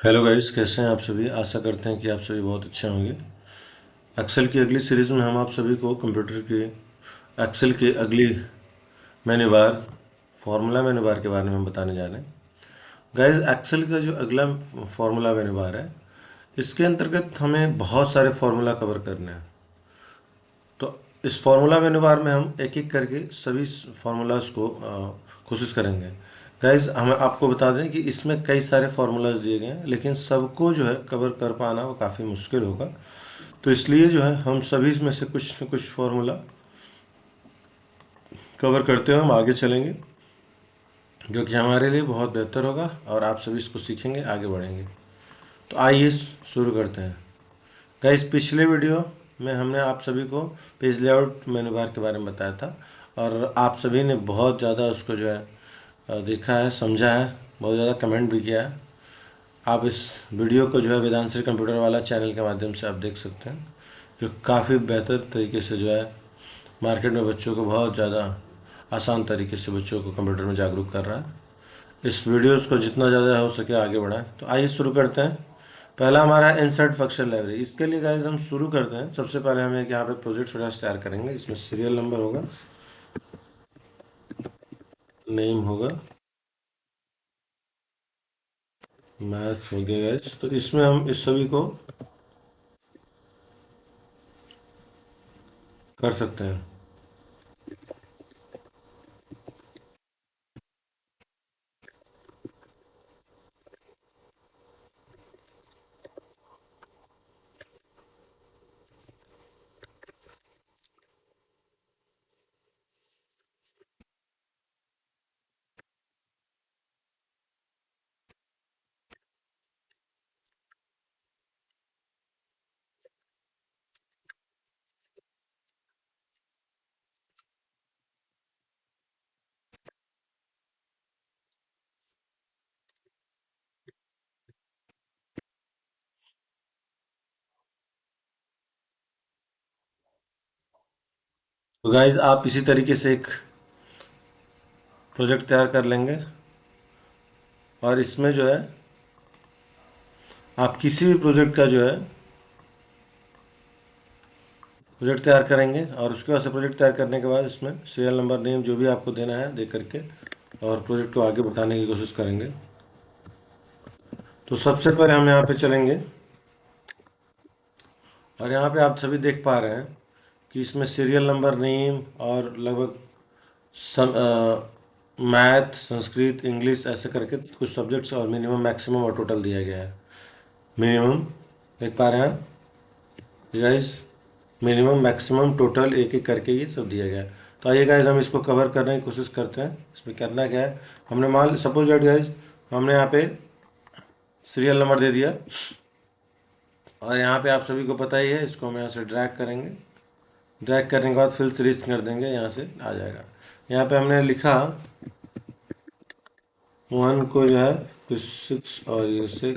Hello guys, कैसे हैं आप सभी। आशा करते हैं कि आप सभी बहुत अच्छे होंगे। एक्सेल की अगली सीरीज़ में हम आप सभी को कंप्यूटर के एक्सेल की अगली menu bar, formula menu bar के बारे में हम बताने जा रहे हैं। गाइस, एक्सेल का जो अगला फार्मूला मेन्यू बार है, इसके अंतर्गत हमें बहुत सारे फार्मूला कवर करने हैं। तो इस फार्मूला मेन्यू बार में हम एक एक करके सभी फार्मूलाज को कोशिश करेंगे। गाइज, हम आपको बता दें कि इसमें कई सारे फार्मूलाज दिए गए हैं, लेकिन सबको जो है कवर कर पाना वो काफ़ी मुश्किल होगा। तो इसलिए जो है हम सभी में से कुछ न कुछ फार्मूला कवर करते हुए हम आगे चलेंगे, जो कि हमारे लिए बहुत बेहतर होगा और आप सभी इसको सीखेंगे, आगे बढ़ेंगे। तो आइए शुरू करते हैं। गाइस, पिछले वीडियो में हमने आप सभी को पेज लेआउट मेनू बार के बारे में बताया था, और आप सभी ने बहुत ज़्यादा उसको जो है देखा है, समझा है, बहुत ज़्यादा कमेंट भी किया है। आप इस वीडियो को जो है वेदांश्री कंप्यूटर वाला चैनल के माध्यम से आप देख सकते हैं, जो काफ़ी बेहतर तरीके से जो है मार्केट में बच्चों को बहुत ज़्यादा आसान तरीके से बच्चों को कंप्यूटर में जागरूक कर रहा है। इस वीडियोस को जितना ज़्यादा हो सके आगे बढ़ाएं। तो आइए शुरू करते हैं। पहला हमारा इंसर्ट फंक्शन लाइब्रेरी। इसके लिए गाइस हम शुरू करते हैं। सबसे पहले हम एक यहाँ पे प्रोजेक्ट छोटा सा तैयार करेंगे। इसमें सीरियल नंबर होगा, नेम होगा, मैथ हो गया गाइस। तो इसमें हम इस सभी को कर सकते हैं। तो गाइज, आप इसी तरीके से एक प्रोजेक्ट तैयार कर लेंगे, और इसमें जो है आप किसी भी प्रोजेक्ट का जो है प्रोजेक्ट तैयार करेंगे, और उसके बाद से प्रोजेक्ट तैयार करने के बाद इसमें सीरियल नंबर, नेम जो भी आपको देना है दे करके और प्रोजेक्ट को आगे बढ़ाने की कोशिश करेंगे। तो सबसे पहले हम यहाँ पे चलेंगे, और यहाँ पे आप सभी देख पा रहे हैं कि इसमें सीरियल नंबर, नेम और लगभग मैथ, संस्कृत, इंग्लिश ऐसे करके कुछ सब्जेक्ट्स और मिनिमम, मैक्सिमम और टोटल दिया गया है। मिनिमम देख पा रहे हैं गाइस, मिनिमम, मैक्सिमम, टोटल एक एक करके ये सब दिया गया है। तो आइए गाइस, हम इसको कवर करने की कोशिश करते हैं। इसमें करना क्या है, हमने मान सपोज दैट गाइस, हमने यहाँ पे सीरियल नंबर दे दिया, और यहाँ पे आप सभी को पता ही है, इसको हम यहाँ से ड्रैग करेंगे। ड्रैग करने के बाद फिल सीरीज कर देंगे, यहाँ से आ जाएगा। यहाँ पे हमने लिखा 1 को जो है फिर 6 और ये 6,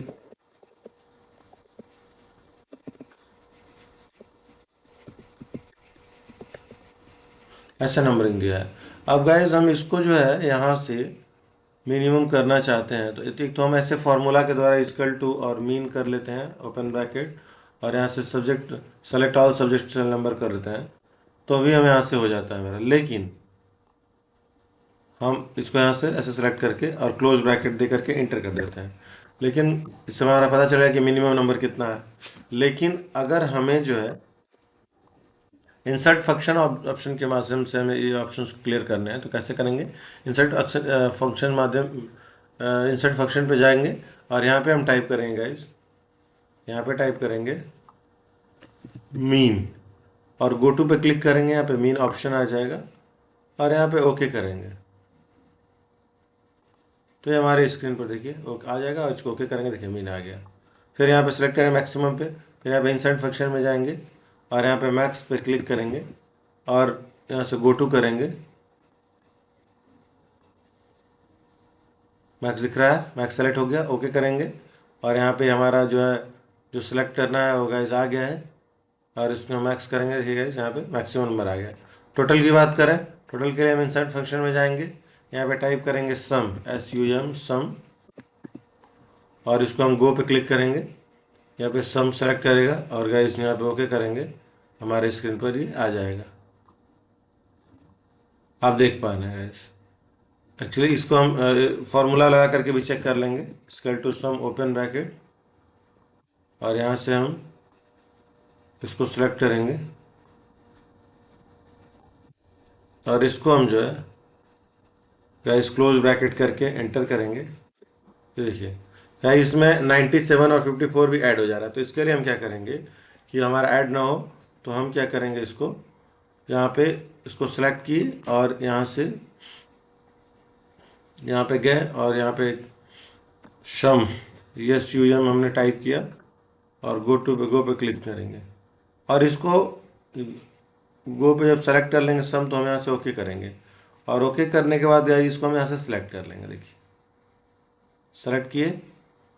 ऐसा नंबरिंग दिया है। अब गाइस, हम इसको जो है यहाँ से मिनिमम करना चाहते हैं, तो एक तो हम ऐसे फॉर्मूला के द्वारा इक्वल टू और मीन कर लेते हैं, ओपन ब्रैकेट, और यहाँ से subject select all subject number कर लेते हैं, तो अभी हम यहाँ से हो जाता है मेरा। लेकिन हम इसको यहाँ से ऐसे सेलेक्ट करके और क्लोज ब्रैकेट दे करके इंटर कर देते हैं, लेकिन इससे हमारा पता चलेगा कि मिनिमम नंबर कितना है। लेकिन अगर हमें जो है इंसर्ट फंक्शन ऑप्शन के माध्यम से हमें ये ऑप्शंस क्लियर करने हैं, तो कैसे करेंगे। इंसर्ट फंक्शन माध्यम इंसर्ट फंक्शन पे जाएंगे, और यहाँ पे हम टाइप करेंगे गाइस, यहाँ पे टाइप करेंगे मीन, और गो टू पे क्लिक करेंगे। यहाँ पे मीन ऑप्शन आ जाएगा, और यहाँ पे ओके करेंगे, तो ये हमारे स्क्रीन पर देखिए ओके आ जाएगा, और इसको ओके करेंगे, देखिए मीन आ गया। फिर यहाँ पे सेलेक्ट करेंगे मैक्सिमम पे, फिर यहाँ पे इंसर्ट फंक्शन में जाएंगे, और यहाँ पे मैक्स पे क्लिक करेंगे, और यहाँ से गो टू करेंगे। मैक्स दिख रहा है, मैक्स सेलेक्ट हो गया, ओके करेंगे, और यहाँ पे हमारा जो है जो सिलेक्ट करना है वो गाइस आ गया है, और इसमें मैक्स करेंगे, देखिए गाइस यहाँ पे मैक्सिमम नंबर आ गया। टोटल की बात करें, टोटल के लिए हम इंसर्ट फंक्शन में जाएंगे, यहाँ पे टाइप करेंगे सम, SUM, सम, और इसको हम गो पे क्लिक करेंगे, यहाँ पे सम सेलेक्ट करेगा और गाइस यहाँ पे ओके करेंगे, हमारे स्क्रीन पर ये आ जाएगा। आप देख पा रहे हैं गाइस। एक्चुअली इसको हम फॉर्मूला लगा करके भी चेक कर लेंगे। Scale to sum open bracket, और यहाँ से हम इसको सिलेक्ट करेंगे और इसको हम जो है गाइस क्लोज ब्रैकेट करके एंटर करेंगे। ये देखिए गाइस इसमें 97 और 54 भी ऐड हो जा रहा है। तो इसके लिए हम क्या करेंगे कि हमारा ऐड ना हो, तो हम क्या करेंगे, इसको यहाँ पे इसको सेलेक्ट किए और यहाँ से यहाँ पे गए और यहाँ पे शम SUM हमने टाइप किया और गो पे क्लिक करेंगे और इसको गो पे जब सेलेक्ट कर लेंगे सम, तो हम यहाँ से ओके करेंगे और ओके करने के बाद गाइस इसको हम यहाँ से सिलेक्ट कर लेंगे। देखिए सेलेक्ट किए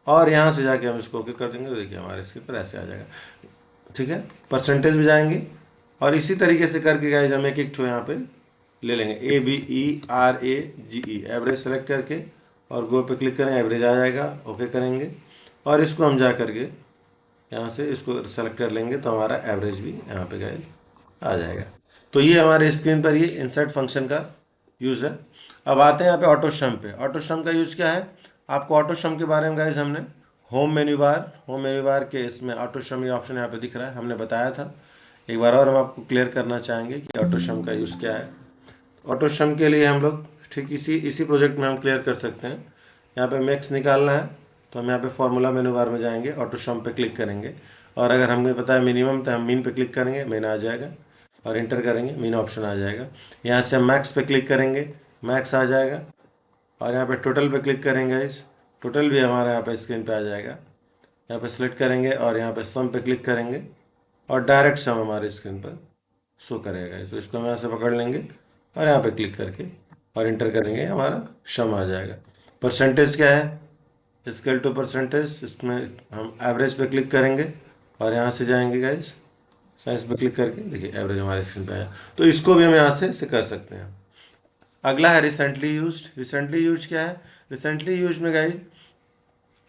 और यहाँ से जाके हम इसको ओके कर देंगे, तो देखिए हमारे स्क्रीन पर ऐसे आ जाएगा। ठीक है, परसेंटेज भी जाएंगे और इसी तरीके से करके गाइस हम एक एक ठो यहाँ पे ले लेंगे। ABERAGE एवरेज सेलेक्ट करके और गो पे क्लिक करें, एवरेज आ जाएगा, ओके करेंगे और इसको हम जा करके यहाँ से इसको सेलेक्ट कर लेंगे, तो हमारा एवरेज भी यहाँ पे गाइस आ जाएगा। तो ये हमारे स्क्रीन पर ये इंसर्ट फंक्शन का यूज़ है। अब आते हैं यहाँ पे ऑटो सम पे। ऑटो सम का यूज़ क्या है, आपको ऑटो सम के बारे में गाइस हमने होम मेन्यू बार के इसमें ऑटो सम ये ऑप्शन यहाँ पे दिख रहा है, हमने बताया था। एक बार और हम आपको क्लियर करना चाहेंगे कि ऑटो सम का यूज़ क्या है। ऑटो सम के लिए हम लोग ठीक इसी प्रोजेक्ट में हम क्लियर कर सकते हैं। यहाँ पे मैक्स निकालना है, तो हम यहाँ पे फॉर्मूला मेन्यू बार में जाएंगे, ऑटो सम पे क्लिक करेंगे और अगर हमें पता है मिनिमम, तो हम मीन पे क्लिक करेंगे, मीन आ जाएगा और इंटर करेंगे, मीन ऑप्शन आ जाएगा। यहाँ से हम मैक्स पे क्लिक करेंगे, मैक्स आ जाएगा और यहाँ पे टोटल पे क्लिक करेंगे, इस टोटल भी हमारा यहाँ पे स्क्रीन पे आ जाएगा। यहाँ पे सिलेक्ट करेंगे और यहाँ पे सम पे क्लिक करेंगे और डायरेक्ट सम हमारे स्क्रीन पर शो करेगा। तो इसको हम यहाँ से पकड़ लेंगे और यहाँ पे क्लिक करके और इंटर करेंगे, हमारा सम आ जाएगा। परसेंटेज क्या है, स्केल टू परसेंटेज, इसमें हम एवरेज पे क्लिक करेंगे और यहाँ से जाएंगे गाइस साइंस पे क्लिक करके, देखिए एवरेज हमारे स्क्रीन पे आया। तो इसको भी हम यहाँ से कर सकते हैं। अगला है रिसेंटली यूज्ड। रिसेंटली यूज क्या है, रिसेंटली यूज में गाइस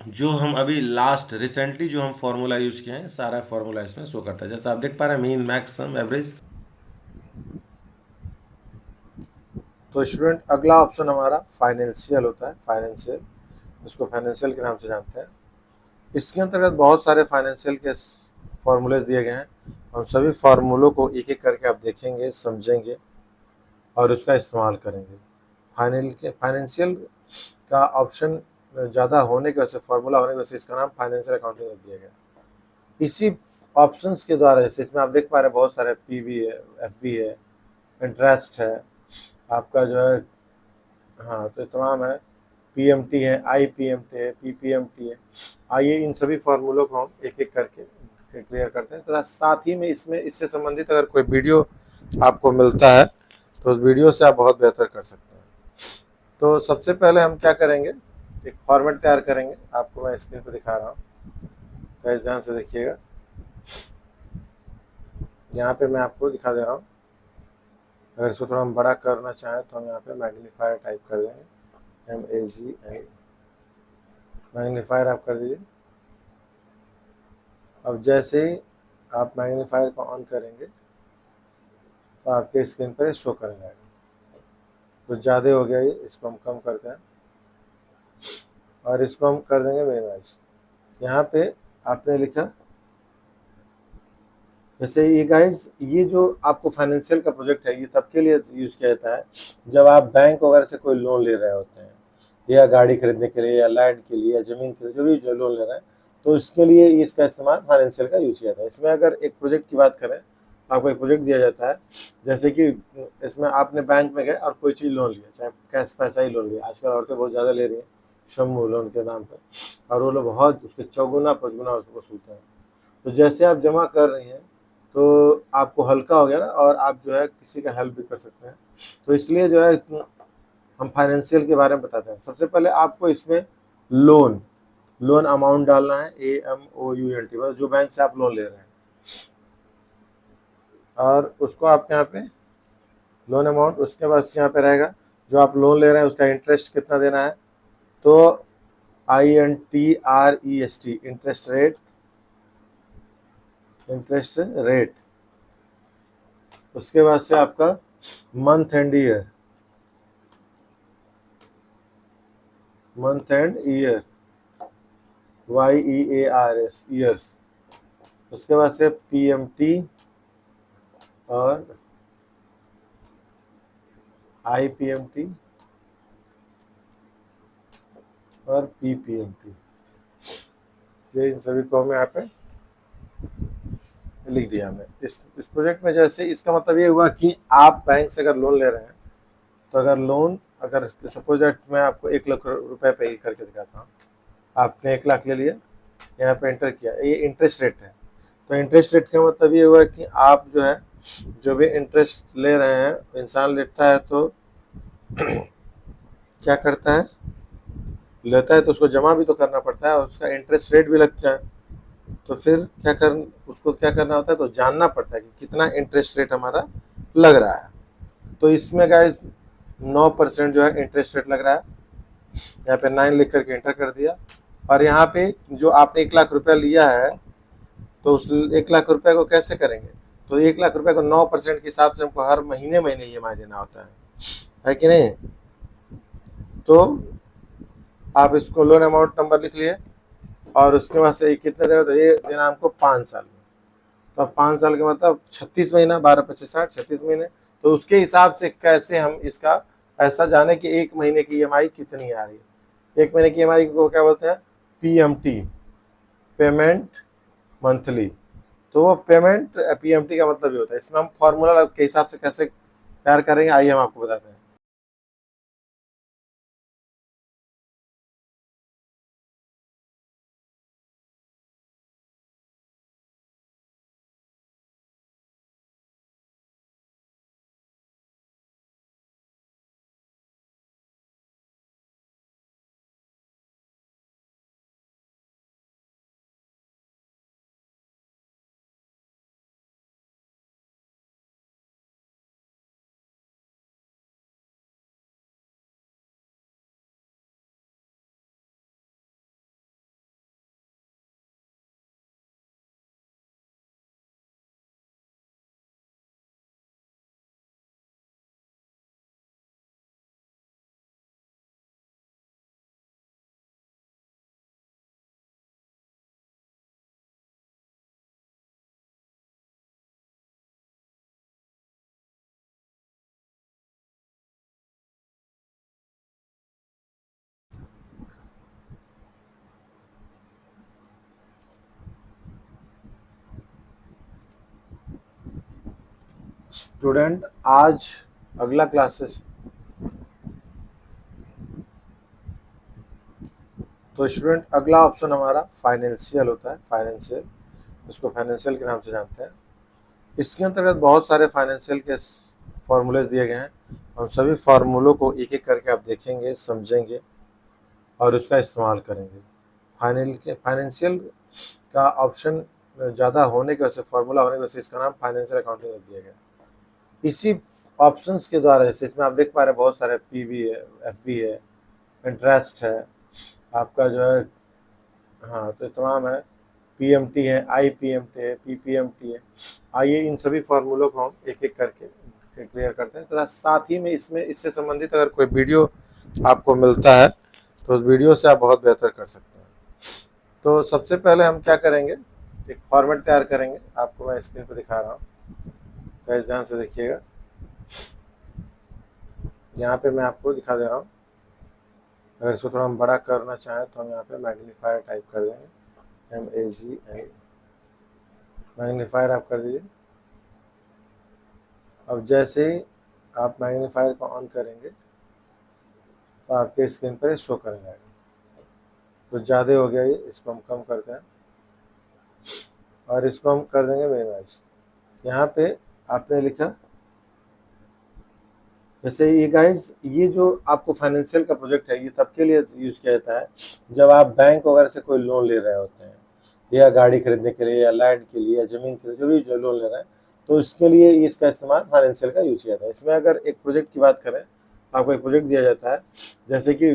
जो हम अभी लास्ट रिसेंटली जो हम फार्मूला यूज किए हैं, सारा फार्मूला इसमें शो करता है। जैसे आप देख पा रहे हैं, मीन मैक्स सम एवरेज। तो स्टूडेंट अगला ऑप्शन हमारा फाइनेंशियल होता है। फाइनेंशियल, इसको फाइनेंशियल के नाम से जानते हैं। इसके अंतर्गत बहुत सारे फाइनेंशियल के फार्मूले दिए गए हैं। हम सभी फार्मूलों को एक एक करके आप देखेंगे, समझेंगे और उसका इस्तेमाल करेंगे। फाइनेंशियल का ऑप्शन ज़्यादा होने की वजह से, फार्मूला होने की वजह से इसका नाम फाइनेंशियल अकाउंटिंग रख दिया गया। इसी ऑप्शंस के द्वारा, जैसे इसमें आप देख पा रहे हैं बहुत सारे PV है, FB है, इंटरेस्ट है, आपका जो है, हाँ तो तमाम है, PMT है, IPMT है, PPMT है। आइए इन सभी फार्मूलों को हम एक एक करके क्लियर करते हैं, तथा साथ ही में इसमें इससे संबंधित अगर कोई वीडियो आपको मिलता है तो उस वीडियो से आप बहुत बेहतर कर सकते हैं। तो सबसे पहले हम क्या करेंगे, एक फॉर्मेट तैयार करेंगे। आपको मैं स्क्रीन पर दिखा रहा हूँ, गाइस ध्यान से देखिएगा। यहाँ पे मैं आपको दिखा दे रहा हूँ। अगर इसको थोड़ा हम बड़ा करना चाहें तो हम यहाँ पे मैग्नीफायर टाइप कर देंगे, MAGI, मैग्नीफायर आप कर दीजिए। अब जैसे ही आप मैग्नीफायर को ऑन करेंगे तो आपके स्क्रीन पर शो करने लगेगा। कुछ ज़्यादा हो गया ये, इसको हम कम करते हैं और इसको हम कर देंगे मिनिमाइज। यहाँ पे आपने लिखा, जैसे ये गाइस, ये जो आपको फाइनेंशियल का प्रोजेक्ट है, ये तब के लिए यूज़ किया जाता है जब आप बैंक वगैरह से कोई लोन ले रहे होते हैं, या गाड़ी खरीदने के लिए, या लैंड के लिए, या ज़मीन के लिए, जो भी जो लोन ले रहे हैं, तो इसके लिए इसका इस्तेमाल फाइनेंशियल का यूज़ किया जाता है। इसमें अगर एक प्रोजेक्ट की बात करें, आपको एक प्रोजेक्ट दिया जाता है, जैसे कि इसमें आपने बैंक में गए और कोई चीज़ लोन लिया, चाहे कैश पैसा ही लोन लिया, आजकल औरतें बहुत ज़्यादा ले रही हैं शम्मू लोन के नाम पर, और वो लोग बहुत उसके चौगुना पचगुना उसको वसूलते हैं। तो जैसे आप जमा कर रही हैं तो आपको हल्का हो गया ना, और आप जो है किसी का हेल्प भी कर सकते हैं। तो इसलिए जो है हम फाइनेंशियल के बारे में बताते हैं। सबसे पहले आपको इसमें लोन अमाउंट डालना है, AMOUNT, मतलब जो बैंक से आप लोन ले रहे हैं, और उसको आप यहाँ पे लोन अमाउंट, उसके बाद यहाँ पे रहेगा जो आप लोन ले रहे हैं उसका इंटरेस्ट कितना देना है। तो INTREST, interest rate, interest rate. उसके बाद से आपका month and year, month and year, YEARS, years. उसके बाद से PMT और IPMT और PPMT, ये इन सभी को हमें यहाँ पे लिख दिया हमने। इस प्रोजेक्ट में जैसे इसका मतलब ये हुआ कि आप बैंक से अगर लोन ले रहे हैं तो अगर लोन, अगर सपोज दैट मैं आपको 1 लाख रुपए पे करके दिखाता हूँ, आपने 1 लाख ले लिया, यहाँ पे एंटर किया, ये इंटरेस्ट रेट है। तो इंटरेस्ट रेट का मतलब ये हुआ कि आप जो है जो भी इंटरेस्ट ले रहे हैं, इंसान लेता है तो क्या करता है, लेता है तो उसको जमा भी तो करना पड़ता है और उसका इंटरेस्ट रेट भी लगता है। तो फिर उसको क्या करना होता है, तो जानना पड़ता है कि कितना इंटरेस्ट रेट हमारा लग रहा है। तो इसमें गाइस 9% जो है इंटरेस्ट रेट लग रहा है। यहाँ पे 9 लिख करके एंटर कर दिया। और यहाँ पे जो आपने 1 लाख रुपया लिया है, तो उस 1 लाख रुपए को कैसे करेंगे, तो 1 लाख रुपए को 9% के हिसाब से हमको हर महीने महीने EMI देना होता है कि नहीं। तो आप इसको लोन अमाउंट नंबर लिख लिए और उसके बाद से कितने देना, तो ये देना हमको 5 साल में। तो अब 5 साल का मतलब 36 महीना, 12 25 60, 36 महीने। तो उसके हिसाब से कैसे हम इसका ऐसा जाने कि 1 महीने की EMI कितनी आ रही है। 1 महीने की EMI को क्या बोलते हैं, PMT, पेमेंट मंथली। तो वो पेमेंट PMT का मतलब ये होता है। इसमें हम फॉर्मूला के हिसाब से कैसे तैयार करेंगे, आइए हम आपको बताते हैं। स्टूडेंट आज अगला क्लासेस, तो स्टूडेंट अगला ऑप्शन हमारा फाइनेंशियल होता है। फाइनेंशियल, उसको फाइनेंशियल के नाम से जानते हैं। इसके अंतर्गत बहुत सारे फाइनेंशियल के फॉर्मूलेज दिए गए हैं। हम सभी फार्मूलों को एक एक करके आप देखेंगे, समझेंगे और उसका इस्तेमाल करेंगे। फाइनेंशियल का ऑप्शन ज़्यादा होने की वजह से, फार्मूला होने की वजह से इसका नाम फाइनेंशियल अकाउंटिंग रख दिया गया। इसी ऑप्शंस के द्वारा, जैसे इसमें आप देख पा रहे हैं बहुत सारे PV है, FB है, इंटरेस्ट है, आपका जो है, हाँ तो तमाम है, PMT है, IPMT है, PPMT है। आइए इन सभी फार्मूलों को हम एक एक करके क्लियर करते हैं। तथा साथ ही में इसमें इससे संबंधित अगर कोई वीडियो आपको मिलता है तो उस वीडियो से आप बहुत बेहतर कर सकते हैं। तो सबसे पहले हम क्या करेंगे, एक फॉर्मेट तैयार करेंगे। आपको मैं स्क्रीन पर दिखा रहा हूँ, तो ध्यान से देखिएगा। यहाँ पे मैं आपको दिखा दे रहा हूँ। अगर इसको थोड़ा हम बड़ा करना चाहें तो हम यहाँ पे मैग्नीफायर टाइप कर देंगे, MAGI, मैग्नीफायर आप कर दीजिए। अब जैसे ही आप मैग्नीफायर को ऑन करेंगे तो आपके स्क्रीन पर शो करने लगेगा। कुछ ज़्यादा हो गया ये, इसको हम कम करते हैं और इसको हम कर देंगे मिनिमाइज। यहाँ पे आपने लिखा, जैसे ये गाइज, ये जो आपको फाइनेंशियल का प्रोजेक्ट है, ये तब के लिए यूज़ किया जाता है जब आप बैंक वगैरह से कोई लोन ले रहे होते हैं, या गाड़ी खरीदने के लिए, या लैंड के लिए, या ज़मीन के लिए, जो भी लोन ले रहे हैं, तो इसके लिए इसका इस्तेमाल फाइनेंशियल का यूज़ किया जाता है। इसमें अगर एक प्रोजेक्ट की बात करें आपको एक प्रोजेक्ट दिया जाता है, जैसे कि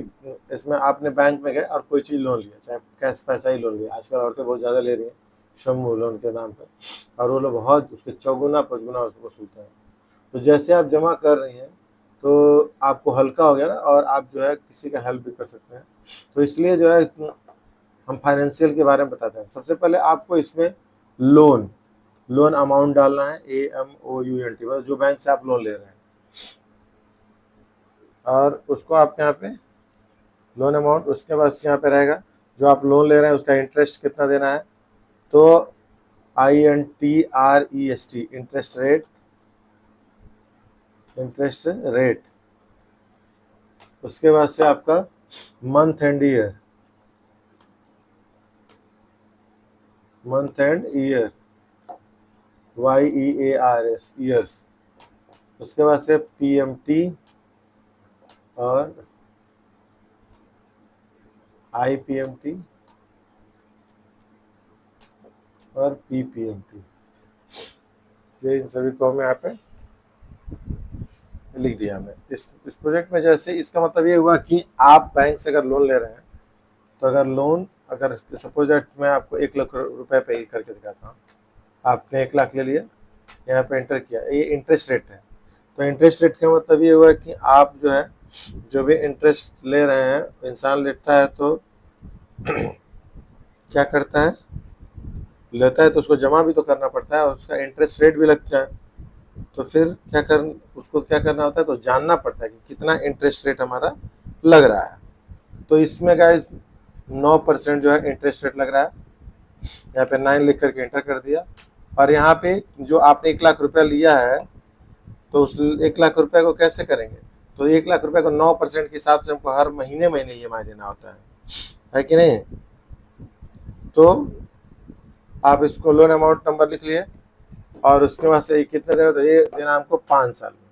इसमें आपने बैंक में गए और कोई चीज़ लोन लिया, चाहे कैश पैसा ही लोन लिया, आजकल औरतें बहुत ज़्यादा ले रही हैं शम्मू लोन के नाम पर, और वो लोग बहुत उसके चौगुना पचगुना उसको वसूलते हैं। तो जैसे आप जमा कर रही हैं तो आपको हल्का हो गया ना, और आप जो है किसी का हेल्प भी कर सकते हैं। तो इसलिए जो है हम फाइनेंशियल के बारे में बताते हैं। सबसे पहले आपको इसमें लोन लोन अमाउंट डालना है, AMOUNT, मतलब जो बैंक से आप लोन ले रहे हैं, और उसको आप यहाँ पे लोन अमाउंट, उसके बाद यहाँ पे रहेगा जो आप लोन ले रहे हैं उसका इंटरेस्ट कितना देना है, तो INTREST, इंटरेस्ट रेट। उसके बाद से आपका month and year, YEARS, years. उसके बाद से PMT और IPMT और PPMT, ये इन सभी को हमें यहाँ पे लिख दिया हमने। इस प्रोजेक्ट में जैसे इसका मतलब ये हुआ कि आप बैंक से अगर लोन ले रहे हैं, तो अगर सपोज दैट मैं आपको 1 लाख रुपए पे करके दिखाता हूँ, आपने 1 लाख ले लिया, यहाँ पे एंटर किया, ये इंटरेस्ट रेट है। तो इंटरेस्ट रेट का मतलब ये हुआ कि आप जो है जो भी इंटरेस्ट ले रहे हैं, इंसान लेता है तो क्या करता है, लेता है तो उसको जमा भी तो करना पड़ता है और उसका इंटरेस्ट रेट भी लगता है। तो फिर उसको क्या करना होता है, तो जानना पड़ता है कि कितना इंटरेस्ट रेट हमारा लग रहा है। तो इसमें गाइस 9% जो है इंटरेस्ट रेट लग रहा है। यहाँ पे 9 लिख करके एंटर कर दिया, और यहाँ पे जो आपने 1 लाख रुपया लिया है, तो उस 1 लाख रुपए को कैसे करेंगे, तो 1 लाख रुपए को 9% के हिसाब से हमको हर महीने महीने EMI देना होता है कि नहीं। तो आप इसको लोन अमाउंट नंबर लिख लिए, और उसके बाद से कितने देना, तो ये देना हमको 5 साल में।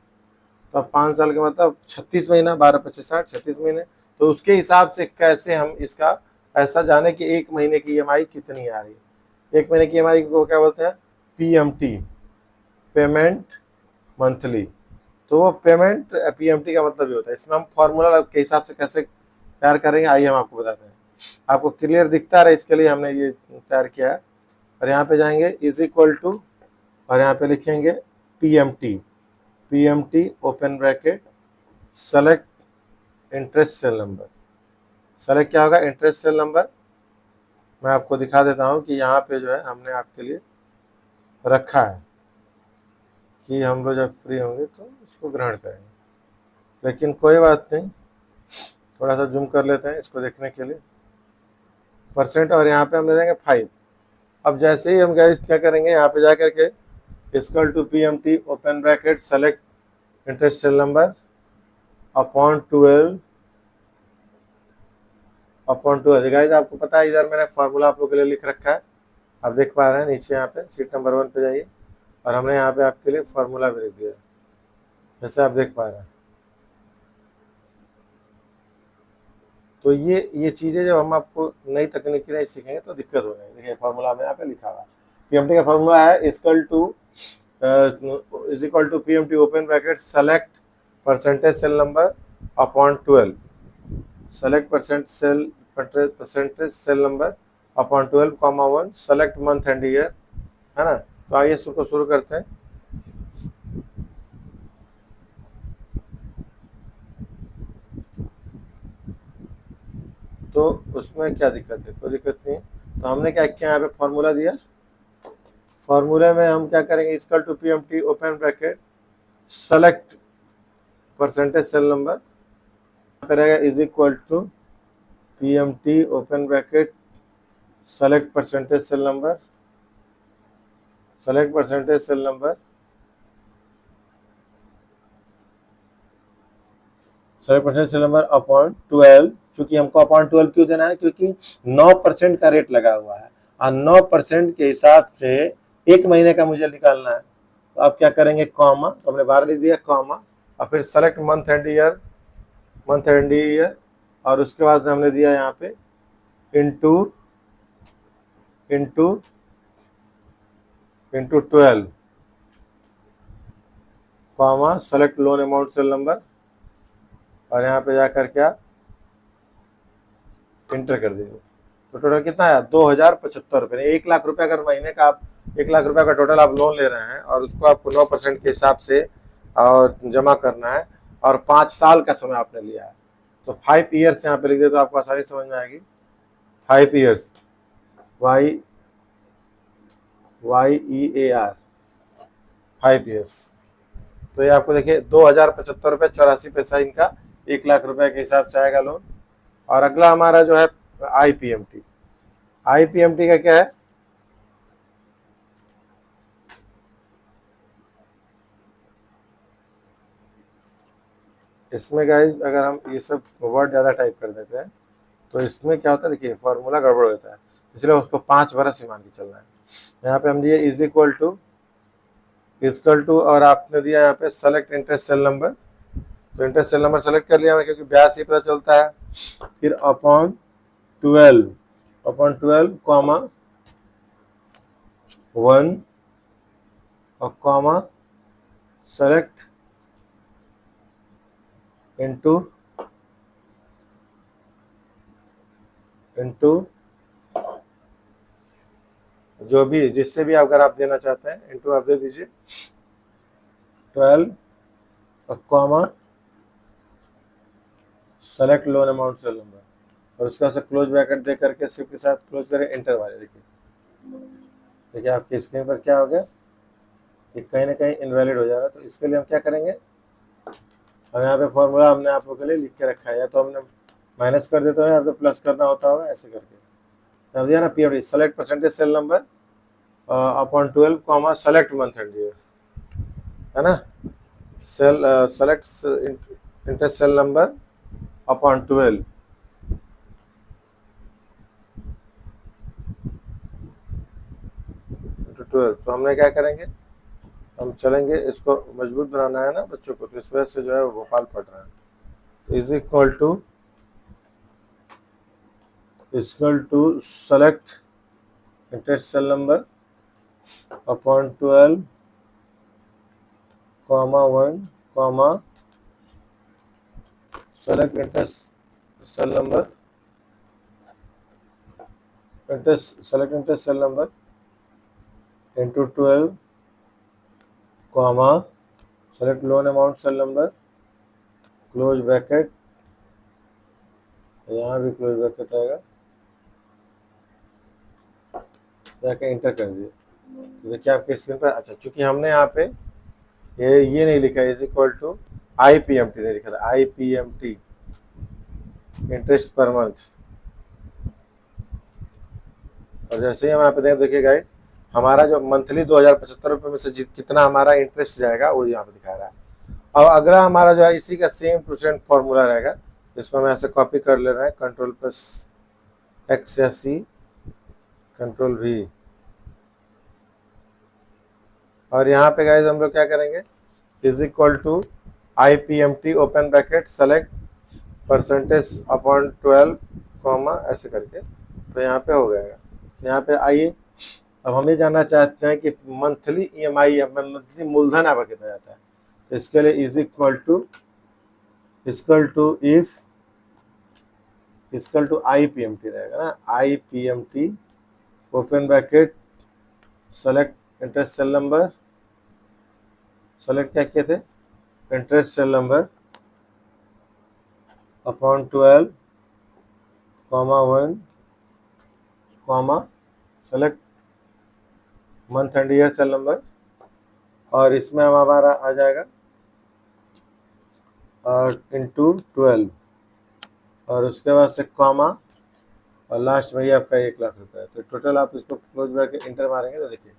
तो अब 5 साल का मतलब 36 महीना, 12 25 60, 36 महीने। तो उसके हिसाब से कैसे हम इसका ऐसा जाने कि 1 महीने की EMI कितनी आ रही है। 1 महीने की EMI को क्या बोलते हैं, PMT, पेमेंट मंथली। तो वो पेमेंट PMT का मतलब ये होता है। इसमें हम फॉर्मूला के हिसाब से कैसे तैयार करेंगे, आइए हम आपको बताते हैं। आपको क्लियर दिखता रहे इसके लिए हमने ये तैयार किया है। और यहाँ पे जाएंगे इज इक्वल टू, और यहाँ पे लिखेंगे PMT open bracket select interest cell number. Select क्या होगा, इंटरेस्ट सेल नंबर। मैं आपको दिखा देता हूँ कि यहाँ पे जो है हमने आपके लिए रखा है कि हम लोग जब फ्री होंगे तो इसको ग्रहण करेंगे। लेकिन कोई बात नहीं, थोड़ा सा जूम कर लेते हैं इसको देखने के लिए। परसेंट, और यहाँ पे हम ले देंगे 5। अब जैसे ही हम गाइस क्या करेंगे, यहाँ पे जा करके equal to PMT open bracket select interest cell number upon 12 guys. आपको पता है इधर मैंने फार्मूला आप लोगों के लिए लिख रखा है, आप देख पा रहे हैं नीचे। यहाँ पे सीट नंबर 1 पे जाइए, और हमने यहाँ पे आपके लिए फार्मूला भी लिख दिया, जैसे आप देख पा रहे हैं। तो ये चीज़ें जब हम आपको नई तकनीकी नहीं सीखेंगे तो दिक्कत हो जाएगी। देखिए फार्मूला में यहाँ पे लिखा हुआ है, PMT का फार्मूला है is equal to PMT open bracket select percentage cell number upon 12, select percentage cell number upon 12 comma 1, select month and year, है ना। तो आइए इसको शुरू करते हैं। तो उसमें क्या दिक्कत है, कोई दिक्कत नहीं है। तो हमने क्या किया, यहाँ पे फॉर्मूला दिया, फॉर्मूले में हम क्या करेंगे, equal to PMT open bracket select percentage cell number, यहाँ पे रहेगा is equal to PMT open bracket select percentage cell number, select percentage cell number, select percentage cell number upon 12। चूंकि हमको अपॉन 12 क्यों देना है, क्योंकि 9% का रेट लगा हुआ है, और 9% के हिसाब से 1 महीने का मुझे निकालना है। तो आप क्या करेंगे, कॉमा, तो हमने 12 लिख दिया, कॉमा, और फिर सेलेक्ट मंथ एंड ईयर, और उसके बाद हमने दिया यहाँ पे into 12, comma, select loan amount cell number, और यहाँ पे जाकर के आप इंटर कर दीजिए। तो टोटल कितना आया, 2075 रुपये। 1 लाख रुपए अगर महीने का आप 1 लाख रुपए का टोटल आप लोन ले रहे हैं और उसको आपको 9% के हिसाब से और जमा करना है और 5 साल का समय आपने लिया है, तो 5 ईयर्स यहाँ पे लिख दे तो आपको आसानी समझ में आएगी। 5 ईयर्स, YEAR 5 ईयर्स। तो ये आपको देखिए 2075 रुपये 84 पैसा इनका 1 लाख रुपए के हिसाब से आएगा लोन। और अगला हमारा जो है IPMT। IPMT का क्या है, इसमें गाइस अगर हम ये सब वर्ड ज़्यादा टाइप कर देते हैं तो इसमें क्या होता है, देखिए फॉर्मूला गड़बड़ होता है, इसलिए उसको 5 बरस ही मान के चलना है। यहाँ पे हम दिए इज इक्वल टू और आपने दिया यहाँ पे सेलेक्ट इंटरेस्ट सेल नंबर। तो इंटरेस्ट सेल नंबर सेलेक्ट कर लिया हमने क्योंकि ब्याज से पता चलता है। फिर अपॉन 12 कॉमा 1 और कॉमा सेलेक्ट इंटू जो भी जिससे भी अगर आप देना चाहते हैं इंटू आप दे दीजिए 12 और comma select loan amount cell number और उसका से क्लोज ब्रैकेट दे करके शिफ्ट के साथ क्लोज करें, एंटर मारे। देखिए आपकी स्क्रीन पर क्या हो गया, ये कहीं ना कहीं इनवैलिड हो जा रहा है। तो इसके लिए हम क्या करेंगे, हम यहाँ पे फॉर्मूला हमने आप लोगों के लिए लिख के रखा है, या तो हमने माइनस कर देते हैं या तो प्लस करना होता होगा, ऐसे करके दिया ना PFD select percentage cell number upon 12 comma select month and year, है ना। Select interest cell number upon 12 तो हमने क्या करेंगे, हम चलेंगे, इसको मजबूत बनाना है ना बच्चों को, तो इस वजह से जो है वो भोपाल पढ़ रहा है। तो is equal to select interest cell number upon 12 comma 1 comma select interest cell number into 12 comma select loan amount cell number close bracket, यहाँ भी क्लोज ब्रैकेट आएगा, जाके इंटर कर दिए। तो देखिए आपके स्क्रीन पर, अच्छा चूंकि हमने यहाँ पे ये नहीं लिखा इज इक्वल टू IPMT नहीं लिखा था, IPMT इंटरेस्ट पर मंथ। और जैसे ही हम यहाँ पे देखें, देखिए गाइस हमारा जो मंथली 2075 में से कितना हमारा इंटरेस्ट जाएगा वो यहाँ पे दिखा रहा है। अब अगला हमारा जो है इसी का सेम % फॉर्मूला रहेगा, इसको हम ऐसे कॉपी कर ले रहे हैं, Ctrl+X या C Ctrl+V। और यहाँ पे गाइस हम लोग क्या करेंगे, is equal to IPMT open bracket select percentage upon 12 comma ऐसे करके, तो यहाँ पे हो जाएगा। यहाँ पे आइए, अब हम ये जानना चाहते हैं कि मंथली EMI या मंथली मूलधन आपका कितना जाता है। तो इसके लिए इज इक्वल टू IPMT रहेगा ना, IPMT open bracket select interest cell number, select क्या किए थे, interest cell number upon 12 comma 1 comma select month and year cell number, और इसमें हम हमारा आ जाएगा और इंटू 12 और उसके बाद से कॉमा और लास्ट में ये आपका 1 लाख रुपए है। तो टोटल आप इसको क्लोज करके इंटर मारेंगे तो देखिए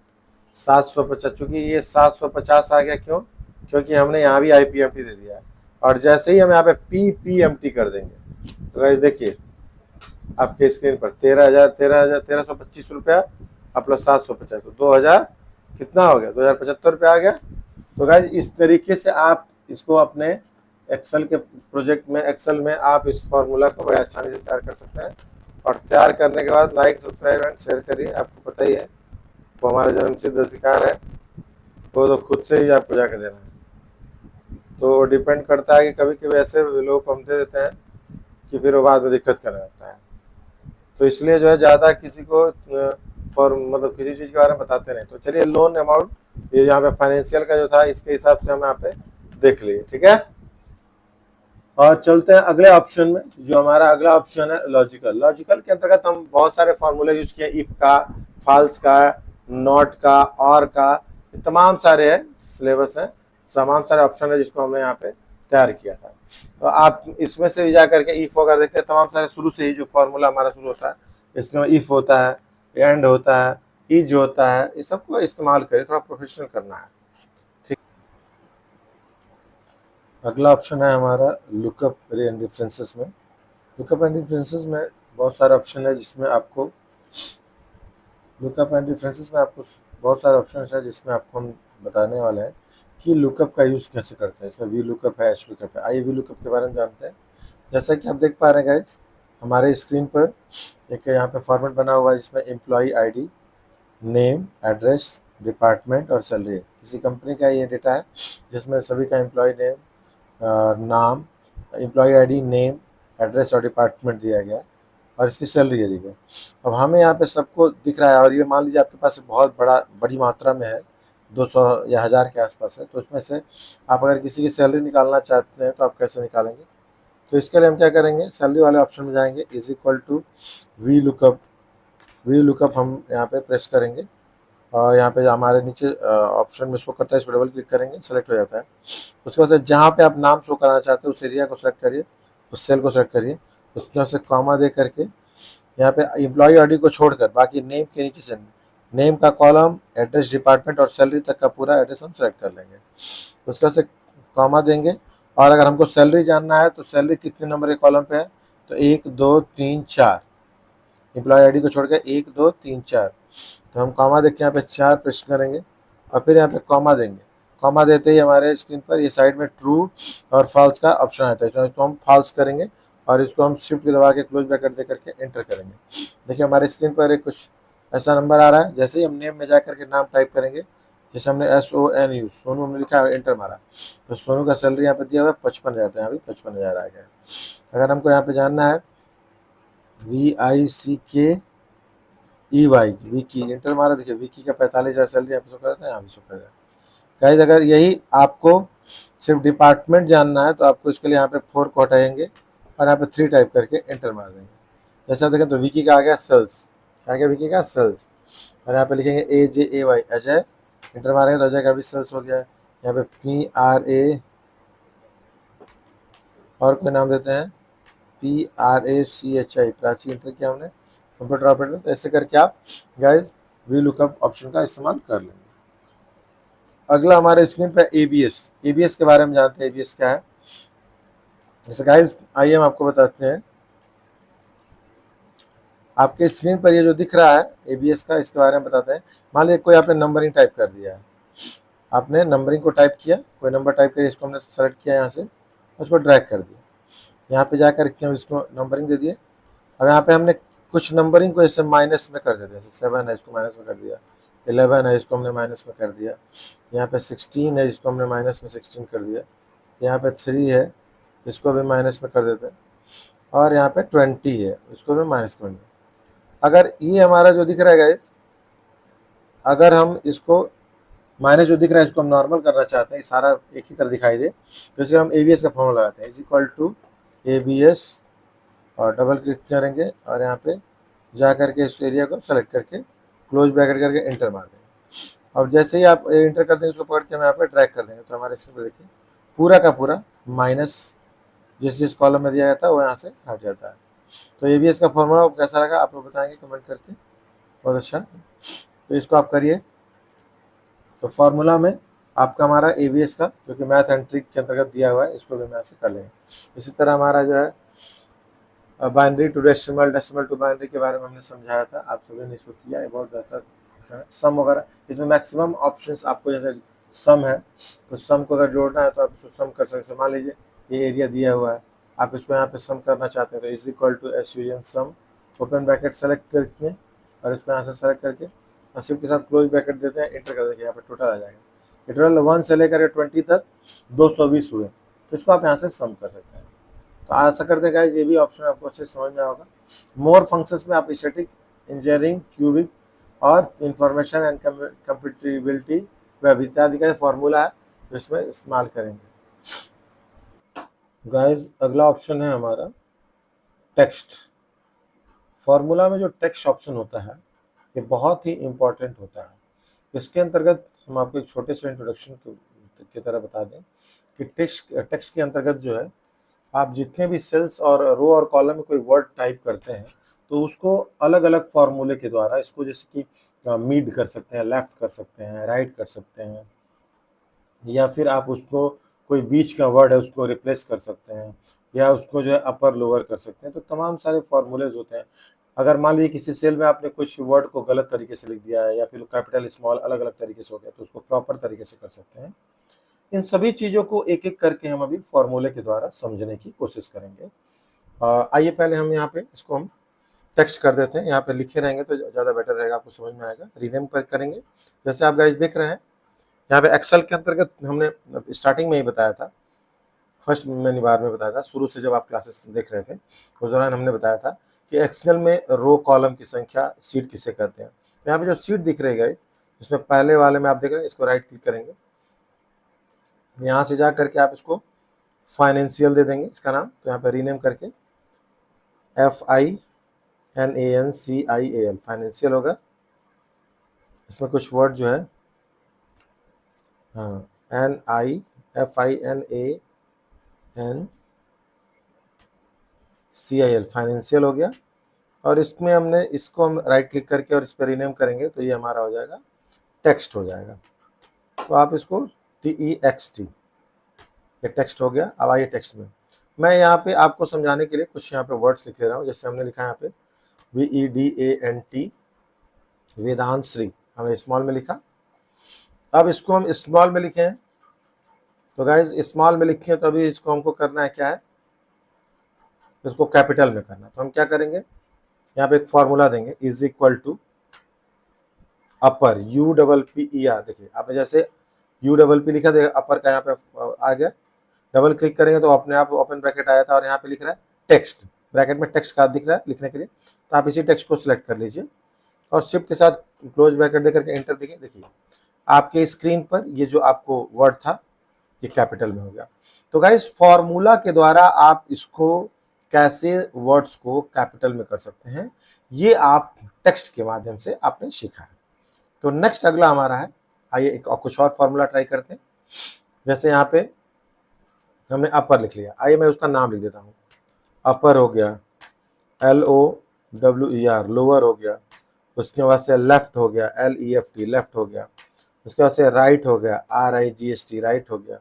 750, चूँकि ये 750 आ गया, क्योंकि हमने यहाँ भी IPMT दे दिया है। और जैसे ही हम यहाँ पे PPMT कर देंगे तो गाइस देखिए आपके स्क्रीन पर 13,125 रुपया और प्लस 750, तो 2000 कितना हो गया, 2075 रुपया आ गया। तो गाइस इस तरीके से आप इसको अपने एक्सेल के प्रोजेक्ट में, एक्सेल में आप इस फॉर्मूला को बड़े आसानी से तैयार कर सकते हैं। और तैयार करने के बाद लाइक, सब्सक्राइब एंड शेयर करिए। आपको पता ही है वो हमारा जन्मसिद्ध अधिकार है, वो तो खुद से ही आपको जाकर देना है। तो डिपेंड करता है कि कभी कभी ऐसे लोग को हम दे देते हैं कि फिर वो बाद में दिक्कत करने लगता है। तो इसलिए जो है ज़्यादा किसी को फॉर मतलब किसी चीज़ के बारे में बताते नहीं। तो चलिए लोन अमाउंट, ये यहाँ पे फाइनेंशियल का जो था इसके हिसाब से हम यहाँ पे देख लिए, ठीक है। और चलते हैं अगले ऑप्शन में। जो हमारा अगला ऑप्शन है लॉजिकल। लॉजिकल के अंतर्गत हम बहुत सारे फॉर्मूले यूज किए, इफ का, फाल्स का, नॉट का, और का, तमाम सारे है सिलेबस है, तमाम सारे ऑप्शन है जिसको हमने यहाँ पे तैयार किया था। तो आप इसमें से भी जा करके इफ वगैरह देखते हैं, तमाम सारे शुरू से ही जो फॉर्मूला हमारा शुरू होता है इसमें इफ होता है, एंड होता है, इज होता है, ये सबको इस्तेमाल करें, थोड़ा प्रोफेशनल करना है। अगला ऑप्शन है हमारा लुकअप एंड रेफरेंसेस में। लुकअप एंड रेफरेंसेस में बहुत सारे ऑप्शन है जिसमें आपको लुकअप एंड रेफरेंसेस में आपको बहुत सारे ऑप्शन है जिसमें आपको हम बताने वाले हैं कि लुकअप का यूज़ कैसे करते हैं। इसमें वी लुकअप है, एच लुकअप है। आइए वी लुकअप के बारे में जानते हैं। जैसा कि आप देख पा रहे हैं गाइस, हमारे स्क्रीन पर एक यहाँ पे फॉर्मेट बना हुआ है जिसमें employee ID, name, address, department और सैलरी है। किसी कंपनी का ये डेटा है जिसमें सभी का एम्प्लॉय नेम, नाम, एम्प्लॉय आईडी, नेम, एड्रेस और डिपार्टमेंट दिया गया है और इसकी सैलरी दी गई। अब हमें यहाँ पे सबको दिख रहा है और ये मान लीजिए आपके पास बहुत बड़ी मात्रा में है, 200 या 1000 के आसपास है। तो उसमें से आप अगर किसी की सैलरी निकालना चाहते हैं तो आप कैसे निकालेंगे? तो इसके लिए हम क्या करेंगे, सैलरी वाले ऑप्शन में जाएंगे, is equal to V lookup. V lookup हम यहाँ पे प्रेस करेंगे और यहाँ पे हमारे नीचे ऑप्शन में शो करता है, इस पर डबल क्लिक करेंगे, सेलेक्ट हो जाता है। उसके बाद से जहाँ पे आप नाम शो कराना चाहते हैं उस एरिया को सेलेक्ट करिए, उस सेल को सेलेक्ट करिए, उसमें से कॉमा दे करके यहाँ पे एम्प्लॉय आईडी को छोड़कर बाकी नेम के नीचे से नेम का कॉलम, एड्रेस, डिपार्टमेंट और सैलरी तक का पूरा एड्रेस हम सेलेक्ट कर लेंगे। उसके बाद से कॉमा देंगे और अगर हमको सैलरी जानना है तो सैलरी कितने नंबर के कॉलम पे है, तो 1 2 3 4, एम्प्लॉय आईडी को छोड़ के 1 2 3 4। तो हम कॉमा देख के यहाँ पे 4 प्रेस करेंगे और फिर यहाँ पे कॉमा देंगे। कॉमा देते ही हमारे स्क्रीन पर ये साइड में ट्रू और फॉल्स का ऑप्शन आता है, इसको हम फॉल्स करेंगे और इसको हम शिफ्ट दबा के क्लोज ब्रैकेट दे करके एंटर करेंगे। देखिए हमारे स्क्रीन पर एक कुछ ऐसा नंबर आ रहा है। जैसे ही हम नेम में जा करके नाम टाइप करेंगे, जैसे हमने SONU सोनू हमने लिखा है, एंटर मारा, तो सोनू का सैलरी यहाँ पे दिया हुआ है 55,000, तो यहाँ भी 55,000 आ गया। अगर हमको यहाँ पे जानना है VICKEY, विकी, एंटर मारा, देखिए विकी का 45,000 सैलरी यहाँ पे शो कर रहा है, यहाँ भी शो कर रहा है। गाइस अगर यही आपको सिर्फ डिपार्टमेंट जानना है तो आपको इसके लिए यहाँ पे 4 को हटाएंगे और यहाँ पे 3 टाइप करके एंटर मार देंगे। जैसे आप देखें तो विकी का आ गया सेल्स, आ गया विकी का सेल्स, और यहाँ पे लिखेंगे AJAY अजय, एंटर मारेंगे तो अजय का भी सेल्स हो गया है। यहाँ पे PRA और कोई नाम देते हैं PRACHI, प्राची, एंटर किया हमने, कंप्यूटर ऑपरेटर। तो ऐसे करके आप गाइज वी लुकअप ऑप्शन का इस्तेमाल कर लेंगे। अगला हमारे स्क्रीन पे ABS के बारे में जानते हैं। ABS क्या है? जैसे गाइज आइए हम आपको बताते हैं। आपके स्क्रीन पर ये जो दिख रहा है ABS का, इसके बारे में बताते हैं। मान लीजिए कोई आपने नंबरिंग टाइप कर दिया है, आपने नंबरिंग को टाइप किया, कोई नंबर टाइप करिए, इसको हमने सेलेक्ट किया यहाँ से, उसको ड्रैग कर दिया, यहाँ पे जाकर के हम इसको नंबरिंग दे दिए। अब यहाँ पे हमने कुछ नंबरिंग को ऐसे माइनस में कर देते हैं, जैसे 7 है इसको माइनस में कर दिया, 11 है इसको हमने माइनस में कर दिया, यहाँ पे 16 है इसको हमने माइनस में 16 कर दिया, यहाँ पे 3 है इसको भी माइनस में कर देते हैं, और यहाँ पे 20 है इसको भी माइनस कर दें। अगर ये हमारा जो दिख रहा है गाइस, अगर हम इसको माइनस जो दिख रहा है इसको हम नॉर्मल करना चाहते हैं, सारा एक ही तरह दिखाई दे, तो इसलिए हम ABS का फॉर्मूला लगाते हैं, इज इक्वल टू ABS और डबल क्लिक करेंगे और यहाँ पे जा करके इस एरिया को सेलेक्ट करके क्लोज ब्रैकेट करके एंटर मार देंगे। अब जैसे ही आप एंटर कर देंगे उसको पकड़ के हम यहाँ पे ड्रैग कर देंगे, तो हमारे स्क्रीन पर देखिए पूरा का पूरा माइनस जिस जिस कॉलम में दिया जाता है वो यहाँ से हट जाता है। तो ABS का फॉर्मूला कैसा लगा आप लोग बताएंगे कमेंट करके, बहुत अच्छा। तो इसको आप करिए। तो फार्मूला में आपका हमारा ABS का जो कि मैथ एंड ट्रिक के अंतर्गत दिया हुआ है, इसको भी हम यहाँ से कर लेंगे। इसी तरह हमारा जो है binary to decimal, decimal to binary के बारे में हमने समझाया था, आप सभी ने इसको किया, ये बहुत बेहतर ऑप्शन है। सम वगैरह इसमें मैक्सिमम ऑप्शंस आपको, जैसे सम है तो सम को अगर जोड़ना है तो आप इसको सम कर सकते हैं। मान लीजिए ये एरिया दिया हुआ है, आप इसको यहाँ पे सम करना चाहते हैं तो is equal to SUM sum, open bracket select करके और इसको यहाँ से सेलेक्ट करके और शिफ्ट के साथ क्लोज ब्रैकेट देते हैं, एंटर कर देंगे, यहाँ पे टोटल आ जाएगा। इंटरवल 1 से लेकर 20 तक 220 हुए, तो इसको आप यहाँ से सम कर सकते हैं। तो आशा करते हैं गाइस ये भी ऑप्शन आपको अच्छे समझ में होगा। मोर फंक्शंस में आप स्टैटिक, इंजीनियरिंग, क्यूबिक और इंफॉर्मेशन एंड कंप्यूटेबिलिटी वेब इत्यादि का फॉर्मूला है जो इसमें इस्तेमाल करेंगे। गाइस अगला ऑप्शन है हमारा टेक्स्ट। फॉर्मूला में जो टेक्स्ट ऑप्शन होता है ये बहुत ही इंपॉर्टेंट होता है। इसके अंतर्गत हम आपको एक छोटे से इंट्रोडक्शन की तरह बता दें कि टेक्स्ट के अंतर्गत जो है आप जितने भी सेल्स और रो और कॉलम में कोई वर्ड टाइप करते हैं तो उसको अलग अलग फार्मूले के द्वारा इसको जैसे कि मिड कर सकते हैं, लेफ्ट कर सकते हैं, राइट कर सकते हैं, या फिर आप उसको कोई बीच का वर्ड है उसको रिप्लेस कर सकते हैं, या उसको जो है अपर लोअर कर सकते हैं। तो तमाम सारे फॉर्मूलेज होते हैं। अगर मान लीजिए किसी सेल में आपने कुछ वर्ड को गलत तरीके से लिख दिया है या फिर कैपिटल स्मॉल अलग अलग तरीके से हो गया तो उसको प्रॉपर तरीके से कर सकते हैं। इन सभी चीज़ों को एक एक करके हम अभी फॉर्मूले के द्वारा समझने की कोशिश करेंगे। आइए पहले हम यहाँ पे इसको हम टेक्स्ट कर देते हैं। यहाँ पे लिखे रहेंगे तो ज़्यादा बेटर रहेगा, आपको समझ में आएगा। रीनेम पर करेंगे। जैसे आप गाइस देख रहे हैं यहाँ पे एक्सेल के अंतर्गत हमने स्टार्टिंग में ही बताया था, फर्स्ट मैंने बार में बताया था, शुरू से जब आप क्लासेस देख रहे थे उस दौरान हमने बताया था कि एक्सेल में रो कॉलम की संख्या सीट किसे कहते हैं। तो यहाँ पे जो सीट दिख रही है इसमें पहले वाले में आप देख रहे हैं, इसको राइट क्लिक करेंगे, यहाँ से जा करके आप इसको फाइनेंशियल दे देंगे इसका नाम। तो यहाँ पे रीनेम करके FINANCIAL फाइनेंशियल होगा। इसमें कुछ वर्ड जो है हाँ FINANCIL फाइनेंशियल हो गया। और इसमें हमने इसको हम राइट क्लिक करके और इस पर रीनेम करेंगे तो ये हमारा हो जाएगा टेक्स्ट हो जाएगा। तो आप इसको TEXT, ये टेक्स्ट हो गया। अब आइए टेक्स्ट में मैं यहाँ पे आपको समझाने के लिए कुछ यहाँ पे वर्ड्स लिख ले रहा हूँ। जैसे हमने लिखा है यहाँ पे VEDANT वेदांश्री, हमने स्मॉल में लिखा। अब इसको हम स्मॉल में लिखे हैं तो गाइज स्मॉल में लिखे तो अभी इसको हमको करना है क्या है, इसको कैपिटल में करना है। तो हम क्या करेंगे, यहाँ पे एक फॉर्मूला देंगे is equal to upper UPPER। देखिए आपने जैसे UPP लिखा, देखिए अपर का यहाँ पे आ गया, डबल क्लिक करेंगे तो अपने आप ओपन ब्रैकेट आया था और यहाँ पे लिख रहा है टेक्स्ट, ब्रैकेट में टेक्स्ट का दिख रहा है लिखने के लिए। तो आप इसी टेक्स्ट को सिलेक्ट कर लीजिए और शिफ्ट के साथ क्लोज ब्रैकेट देकर के एंटर देखिए। देखिए आपके स्क्रीन पर ये जो आपको वर्ड था ये कैपिटल में हो गया। तो गाइस फॉर्मूला के द्वारा आप इसको कैसे वर्ड्स को कैपिटल में कर सकते हैं ये आप टेक्स्ट के माध्यम से आपने सीखा है। तो नेक्स्ट अगला हमारा है, आइए एक कुछ और फॉर्मूला ट्राई करते हैं। जैसे यहाँ पे हमने अपर लिख लिया, आइए मैं उसका नाम लिख देता हूँ। अपर हो गया LOWER लोअर हो गया, उसके बाद से लेफ्ट हो गया LEFT लेफ्ट हो गया, उसके बाद से राइट हो गया RIGST राइट हो गया।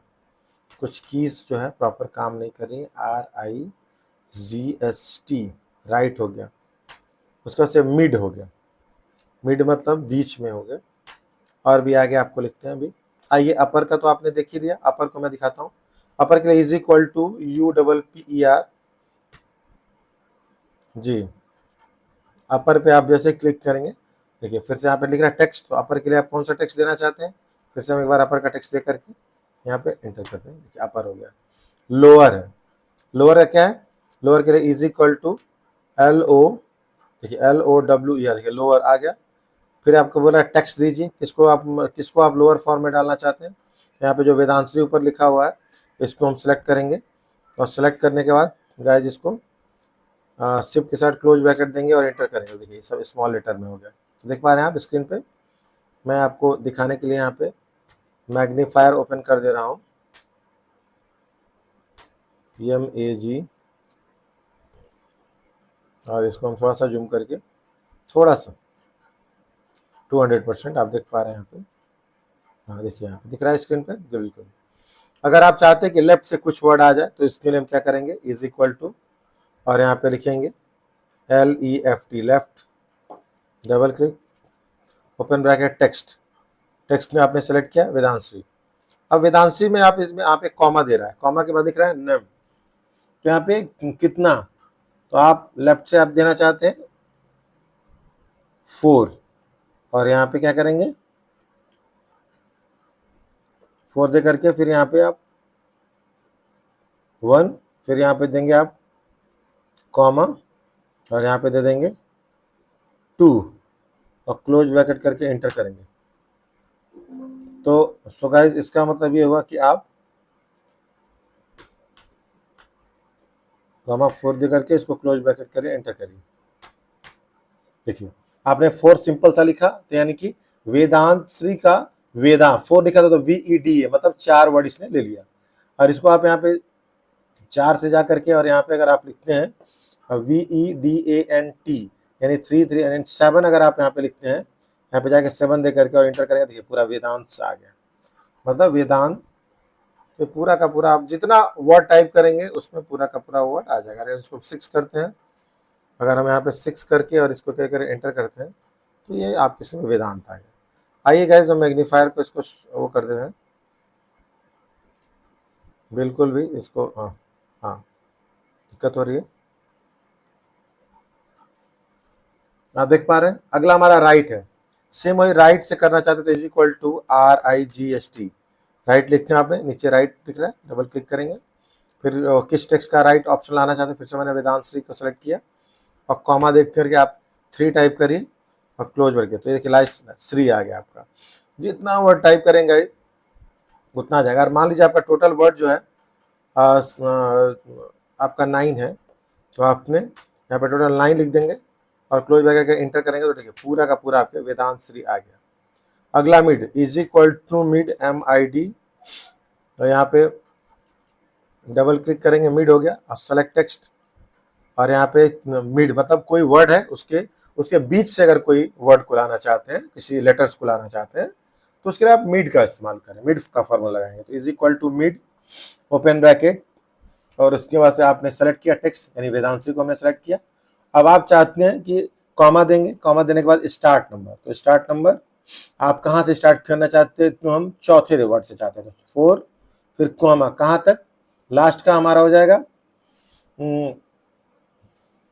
कुछ कीज जो है प्रॉपर काम नहीं कर रही है, RIGST राइट हो गया। उसके बाद से मिड हो गया, मिड मतलब बीच में हो गया। और भी आगे आपको लिखते हैं अभी। आइए अपर का तो आपने देख ही लिया, अपर को मैं दिखाता हूँ। अपर के लिए इज इक्वल टू UPPER जी। अपर पे आप जैसे क्लिक करेंगे देखिए फिर से यहाँ पे लिख रहा है टेक्स्ट। तो अपर के लिए आप कौन सा टेक्स्ट देना चाहते हैं, फिर से हम एक बार अपर का टेक्स्ट दे करके यहाँ पे एंटर करते हैं। देखिए अपर हो गया। लोअर है, लोअर का क्या है, लोअर के लिए इज इक्वल टू LO, देखिए LOWER, देखिए लोअर आ गया। फिर आपको बोला टेक्स्ट दीजिए, किसको आप लोअर फॉर्म में डालना चाहते हैं। यहाँ पे जो वेदांश्री ऊपर लिखा हुआ है इसको हम सेलेक्ट करेंगे और सेलेक्ट करने के बाद गाइस इसको शिफ्ट के साथ क्लोज ब्रैकेट देंगे और एंटर करेंगे। देखिए सब स्मॉल लेटर में हो गया। तो देख पा रहे हैं आप स्क्रीन पे, मैं आपको दिखाने के लिए यहाँ पे मैग्नीफायर ओपन कर दे रहा हूँ, MAG, और इसको हम थोड़ा सा जूम करके थोड़ा सा 200% आप देख पा रहे हैं यहाँ पे। हाँ देखिए यहाँ पे दिख रहा है स्क्रीन पे बिल्कुल। अगर आप चाहते हैं कि लेफ्ट से कुछ वर्ड आ जाए तो इसके लिए हम क्या करेंगे, इज इक्वल टू और यहाँ पे लिखेंगे LEFT left, double click, open bracket text, text में आपने सेलेक्ट किया वेदांश्री। अब वेदांश्री में आप एक कॉमा दे रहा है, कॉमा के बाद दिख रहा है नेम। तो यहाँ पे कितना, तो आप लेफ्ट से आप देना चाहते हैं 4 और यहाँ पे क्या करेंगे 4 दे करके फिर यहाँ पे आप 1, फिर यहाँ पे देंगे आप कॉमा और यहाँ पे दे देंगे 2 और क्लोज ब्रैकेट करके एंटर करेंगे। तो सो गाइस इसका मतलब ये हुआ कि आप कॉमा 4 दे करके इसको क्लोज ब्रैकेट करिए, एंटर करिए। देखिए आपने 4 सिंपल सा लिखा, तो यानी कि वेदांत श्री का वेदा 4 लिखा था तो VED है, मतलब 4 वर्ड इसने ले लिया। और इसको आप यहाँ पे 4 से जा करके और यहाँ पे अगर आप लिखते हैं VEDANT यानी 3 3 एंड 7 अगर आप यहाँ पे लिखते हैं, यहाँ पे जाके 7 दे करके और एंटर करेंगे, देखिए पूरा वेदांत आ गया। मतलब वेदांत तो पूरा का पूरा आप जितना वर्ड टाइप करेंगे उसमें पूरा का पूरा वर्ड आ जाएगा। अगर इसको 6 करते हैं, अगर हम यहाँ पे 6 करके और इसको क्या करें एंटर करते हैं, तो ये आपके इसमें वेदांत आ गया। आइए गाइस हम मैग्नीफायर को इसको वो कर देते हैं, बिल्कुल भी इसको हाँ दिक्कत हो रही है, आप देख पा रहे हैं। अगला हमारा राइट है, सेम वही राइट से करना चाहते तो इक्वल टू RIGST, राइट लिख के आपने नीचे राइट दिख रहा है, डबल क्लिक करेंगे। फिर किस टेक्स्ट का राइट ऑप्शन लाना चाहते हैं, फिर से मैंने वेदांत श्री को सेलेक्ट किया और कॉमा देख करके आप 3 टाइप करिए और क्लोज करके, तो ये देखिए लास्ट श्री आ गया आपका। जितना वर्ड टाइप करेंगे उतना आ जाएगा। और मान लीजिए आपका टोटल वर्ड जो है आपका 9 है, तो आपने यहाँ पे टोटल 9 लिख देंगे और क्लोज बैक करके इंटर करेंगे, तो देखिए पूरा का पूरा आपके वेदांत श्री आ गया। अगला mid is equal to mid MID, तो यहाँ पे डबल क्लिक करेंगे, मिड हो गया और सेलेक्ट टेक्स्ट और यहाँ पे मिड मतलब कोई वर्ड है उसके बीच से अगर कोई वर्ड को लाना चाहते हैं, किसी लेटर्स को लाना चाहते हैं, तो उसके लिए आप मिड का इस्तेमाल करें, मिड का फॉर्मूला लगाएंगे। तो is equal to mid open bracket और उसके बाद से आपने सेलेक्ट किया टेक्स्ट यानी वेदांत श्री को हमने सेलेक्ट किया। अब आप चाहते हैं कि कॉमा देंगे, कॉमा देने के बाद स्टार्ट नंबर, तो स्टार्ट नंबर आप कहाँ से स्टार्ट करना चाहते हैं, तो हम चौथे वर्ड से चाहते हैं, तो 4 फिर कॉमा कहाँ तक, लास्ट का हमारा हो जाएगा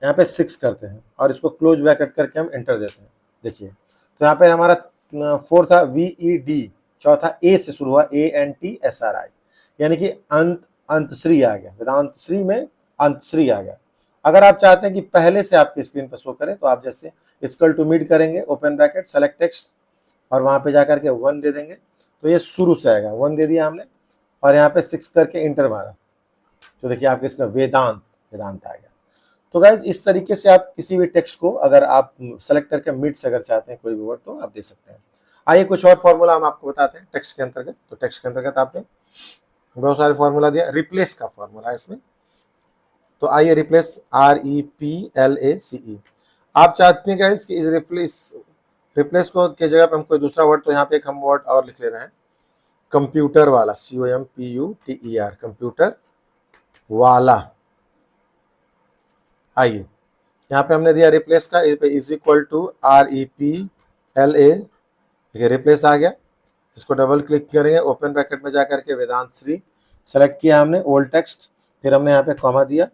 यहाँ पे 6 करते हैं और इसको क्लोज ब्रैकेट करके हम एंटर देते हैं। देखिए तो यहाँ पे हमारा 4 था VED, चौथा A से शुरू हुआ ANTSRI, यानी कि अंत श्री आ गया, वेदांत श्री में अंत श्री आ गया। अगर आप चाहते हैं कि पहले से आपकी स्क्रीन पर शो करें, तो आप जैसे इक्वल टू मिड करेंगे, ओपन ब्रैकेट सेलेक्ट टेक्स्ट और वहां पे जाकर के 1 दे देंगे, तो ये शुरू से आएगा। 1 दे दिया हमने और यहाँ पे 6 करके इंटर मारा, तो देखिए आपके इसका वेदांत आ गया। तो गाइज इस तरीके से आप किसी भी टेक्स्ट को अगर आप सेलेक्ट करके मिड से अगर चाहते हैं कोई भी वर्ड, तो आप दे सकते हैं। आइए कुछ और फॉर्मूला हम आपको बताते हैं टेक्स्ट के अंतर्गत। तो टेक्स्ट के अंतर्गत आपने बहुत सारे फॉर्मूला दिया, रिप्लेस का फॉर्मूला है इसमें, तो आइए रिप्लेस REPLACE। आप चाहते हैं गाइज कि इस रिप्लेस को की जगह पे हम कोई दूसरा वर्ड, तो यहाँ पे एक हम वर्ड और लिख ले रहे हैं, कंप्यूटर वाला, COMPUTER, कंप्यूटर वाला। आइए यहाँ पे हमने दिया रिप्लेस का, इज इक्वल टू REPLA, देखिए रिप्लेस आ गया। इसको डबल क्लिक करेंगे, ओपन ब्रैकेट में जाकर के वेदांत श्री सेलेक्ट किया हमने, ओल्ड टेक्स्ट, फिर हमने यहाँ पे कॉमा दिया,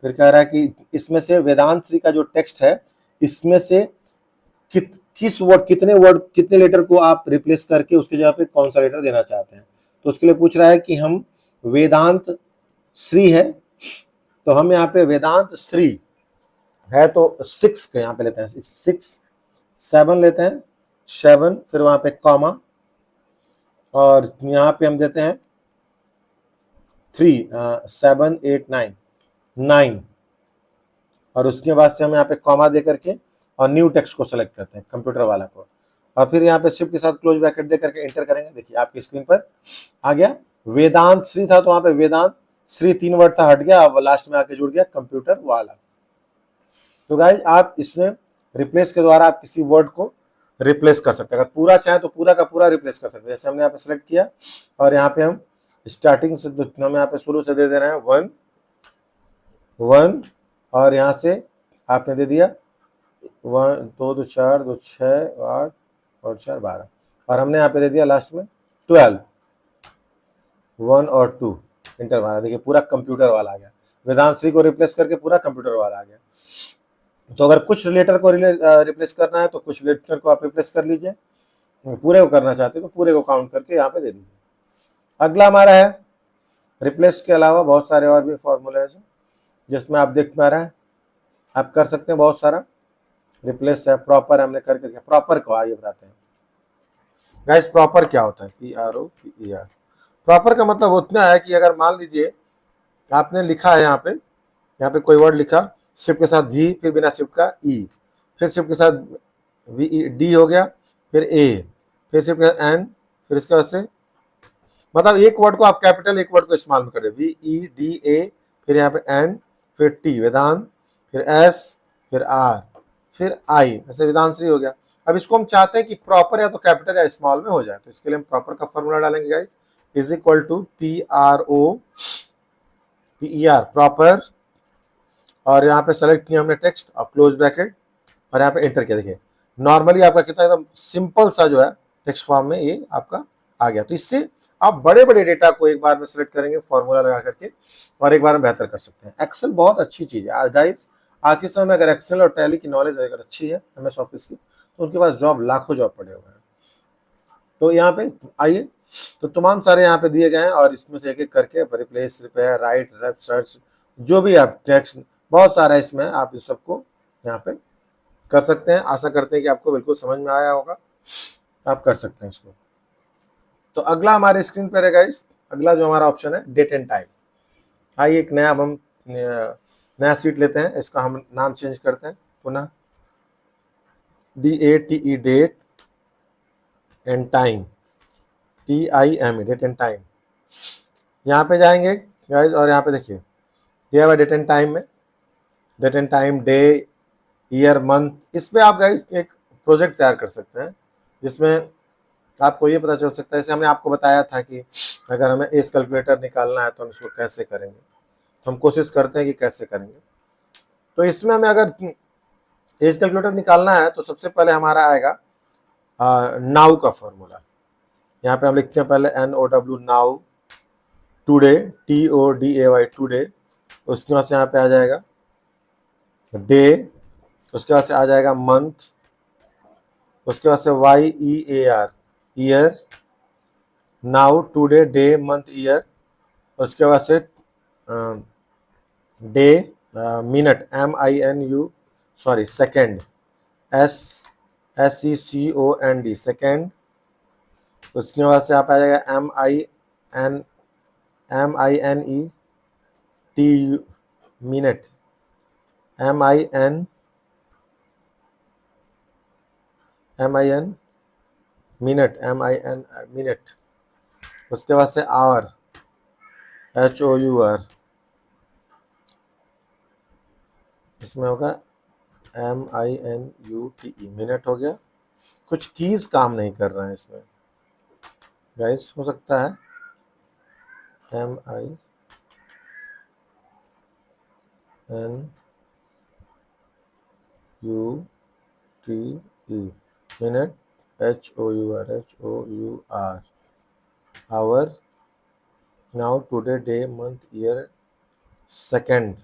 फिर कह रहा है कि इसमें से वेदांत श्री का जो टेक्स्ट है, इसमें से किस वर्ड कितने लेटर को आप रिप्लेस करके उसकी जगह पे कौन सा लेटर देना चाहते हैं। तो उसके लिए पूछ रहा है कि हम वेदांत श्री है, तो हम यहाँ पे वेदांत श्री है तो 6 के यहाँ पे लेते हैं, 6 7 लेते हैं, 7 फिर वहां पे कॉमा और यहाँ पे हम देते हैं 3 7 8 9 और उसके बाद से हम यहाँ पे कॉमा दे करके और न्यू टेक्स्ट को सेलेक्ट करते हैं, कंप्यूटर वाला को, और फिर यहाँ पे शिफ्ट के साथ क्लोज ब्रैकेट दे करके एंटर करेंगे। देखिए आपकी स्क्रीन पर आ गया, वेदांत श्री था तो वहां पे वेदांत श्री 3 वर्ड था, हट गया, अब लास्ट में आके जुड़ गया कंप्यूटर वाला। तो गाइज आप इसमें रिप्लेस के द्वारा आप किसी वर्ड को रिप्लेस कर सकते हैं, अगर पूरा चाहे तो पूरा का पूरा रिप्लेस कर सकते हैं। जैसे हमने यहाँ पे सेलेक्ट किया और यहाँ पे हम स्टार्टिंग से हम यहाँ पे शुरू से दे दे रहे हैं 1 और यहाँ से आपने दे दिया 1 2 2 4 2 6 8 और 4 12 और हमने यहाँ पे दे दिया लास्ट में 12 1 और 2 इंटर मारा, देखिए पूरा कंप्यूटर वाला आ गया। वेदांत श्री को रिप्लेस करके पूरा कंप्यूटर वाला आ गया। तो अगर कुछ लेटर को रिप्लेस करना है तो कुछ लेटर को आप रिप्लेस कर लीजिए, पूरे को करना चाहते हो तो पूरे को काउंट करके यहाँ पे दे दीजिए। अगला हमारा है रिप्लेस के अलावा बहुत सारे और भी फॉर्मूले हैं जिसमें आप देख पा रहे हैं, आप कर सकते हैं बहुत सारा। रिप्लेस है, प्रॉपर हमने करके दिया। प्रॉपर को आइए बताते हैं गाइस, प्रॉपर क्या होता है? PROPER। प्रॉपर का मतलब उतना है कि अगर मान लीजिए आपने लिखा है यहाँ पे कोई वर्ड लिखा, शिफ्ट के साथ भी, फिर बिना शिफ्ट का ई, फिर शिफ्ट के साथ डी हो गया, फिर ए, फिर शिफ्ट के साथ एन, फिर इसके बाद से मतलब एक वर्ड को आप कैपिटल, एक वर्ड को स्मॉल में कर दे, VEDA, फिर यहाँ पे एन, फिर टी वेदांत, फिर एस, फिर आर, फिर आई, ऐसे वेदांश्री हो गया। अब इसको हम चाहते हैं कि प्रॉपर या तो कैपिटल या स्मॉल में हो जाए, तो इसके लिए हम प्रॉपर का फॉर्मूला डालेंगे guys, is equal to PROPER proper, और यहाँ पे सेलेक्ट किया हमने टेक्स्ट और क्लोज ब्रैकेट, और यहाँ पे एंटर किया। देखिए नॉर्मली आपका कितना एकदम सिंपल सा जो है टेक्स्ट फॉर्म में ये आपका आ गया। तो इससे आप बड़े बड़े डेटा को एक बार में सेलेक्ट करेंगे फॉर्मूला लगा करके, और एक बार में बेहतर कर सकते हैं। एक्सेल बहुत अच्छी चीज़ है गाइस। आज के समय में अगर एक्सेल और टैली की नॉलेज अगर अच्छी है MS ऑफिस की, तो उनके पास जॉब, लाखों जॉब पड़े हुए हैं। तो यहाँ पे आइए, तो तमाम सारे यहाँ पे दिए गए हैं, और इसमें से एक एक करके रिप्लेस, रिपेयर, राइट, रेफ, सर्च, जो भी आप टेक्स्ट, बहुत सारा इसमें आप इस सबको यहाँ पे कर सकते हैं। आशा करते हैं कि आपको बिल्कुल समझ में आया होगा, आप कर सकते हैं इसको। तो अगला हमारे स्क्रीन पर है गाइस, अगला जो हमारा ऑप्शन है डेट एंड टाइम। आइए एक नया हम नया सीट लेते हैं, इसका हम नाम चेंज करते हैं पुनः, DATE, date and time, TIME, date and time. यहाँ पे जाएंगे गाइस, और यहाँ पे देखिए दिया हुआ डेट एंड टाइम में, date and time, day, year, month. इस पे आप गाइस एक प्रोजेक्ट तैयार कर सकते हैं, जिसमें आपको ये पता चल सकता है, जैसे हमने आपको बताया था कि अगर हमें एज कैलकुलेटर निकालना है तो हम इसको कैसे करेंगे, हम कोशिश करते हैं कि कैसे करेंगे। तो इसमें हमें अगर एज कैलकुलेटर निकालना है तो सबसे पहले हमारा आएगा नाउ का फॉर्मूला। यहाँ पे हम लिखते हैं पहले NOW, now, today, TODAY, today. उसके बाद से यहाँ पे आ जाएगा डे, उसके बाद से आ जाएगा मंथ, उसके बाद से YEAR, year, now, today, day, month, year. उसके बाद से day, minute, MINU, sorry second, SECOND, second. उसके बाद से आप आ जाएगा MINET, minute, MIN minute, minute. उसके बाद से आवर, HOUR, इसमें होगा MINUTE, मिनट हो गया। कुछ कीज काम नहीं कर रहे हैं इसमें गाइस, हो सकता है MINUTE, minute, HOUR, hour, now, today, day, month, year, second.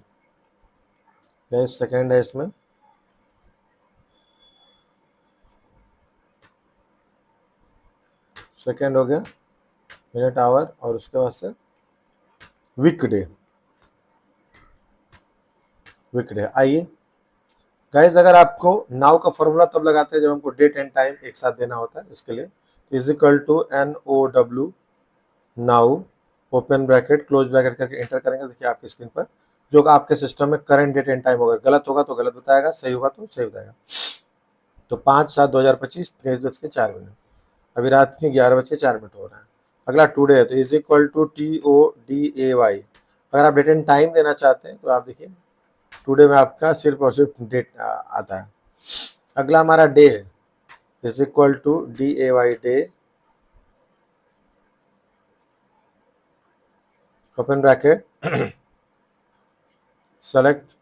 Guys second है इसमें, सेकेंड हो गया, मिनट, आवर, और उसके बाद से वीकडे, वीकडे। आइए गाइस, अगर आपको नाउ का फॉर्मूला तब लगाते हैं जब हमको डेट एंड टाइम एक साथ देना होता है, इसके लिए is equal to NOW, now, open bracket, close bracket करके एंटर करेंगे। देखिए आपकी स्क्रीन पर जो आपके सिस्टम में करंट डेट एंड टाइम होगा, गलत होगा तो गलत बताएगा, सही होगा तो सही बताएगा। तो 5/7/2025, 23:04। अभी रात के 11:04 हो रहा है। अगला टुडे है, तो इज इक्वल टू TODAY। अगर आप डेट एंड टाइम देना चाहते हैं तो आप देखिए टुडे में आपका सिर्फ और सिर्फ डेट आता है। अगला हमारा डे है, is equal to DAY, day, open bracket, select,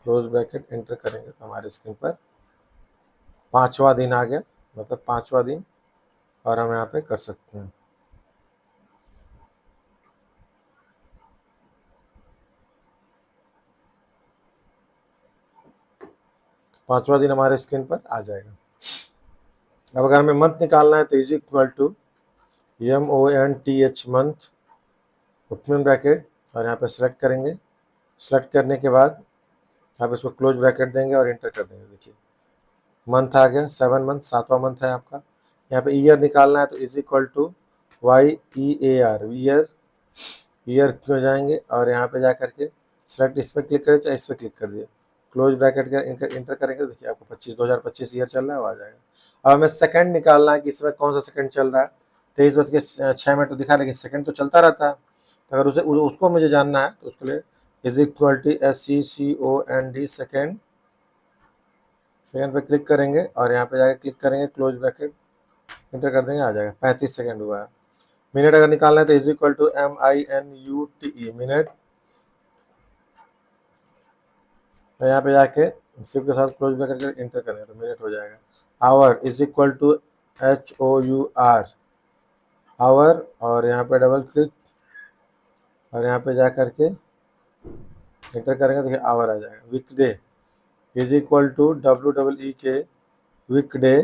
close bracket, enter करेंगे तो हमारे स्क्रीन पर 5वां दिन आ गया, मतलब 5वां दिन, और हम यहाँ पे कर सकते हैं। पांचवा दिन हमारे स्क्रीन पर आ जाएगा। अब अगर हमें मंथ निकालना है तो is equal to MONTH month, open bracket, और यहाँ पे सेलेक्ट करेंगे। सेलेक्ट करने के बाद आप इसको क्लोज ब्रैकेट देंगे और इंटर कर देंगे। देखिए मंथ आ गया, 7 मंथ, 7वां मंथ है आपका। यहाँ पे ईयर निकालना है तो is equal to YEAR, year में जाएंगे और यहाँ पे जा करके सेलेक्ट, इस पर क्लिक करें चाहे इस पर क्लिक कर दिए, क्लोज ब्रैकेट का इंटर करेंगे। देखिए आपको 2025 ईयर चल रहा है, वो आ जाएगा। अब हमें सेकंड निकालना है कि इसमें कौन सा सेकंड चल रहा है। 23:06 तो दिखा, लेकिन सेकंड तो चलता रहता है, तो अगर उसको मुझे जानना है तो उसके लिए is equal to SECOND, second, second पे क्लिक करेंगे और यहाँ पे जाके क्लिक करेंगे, क्लोज ब्रैकेट इंटर कर देंगे, आ जाएगा। 35 सेकंड हुआ है। मिनट अगर निकालना है तो is equal to MINUTE, minute. तो यहाँ पे जाके शिफ्ट के साथ क्लोज ब्रैकेट करके इंटर करेंगे तो मिनट हो जाएगा। Hour is equal to HOUR, hour, और यहाँ पे डबल क्लिक और यहाँ पे जा करके इंटर करेंगे, देखिए आवर आ जाएगा। वीकडे इज इक्वल टू WEEK, वीकडे।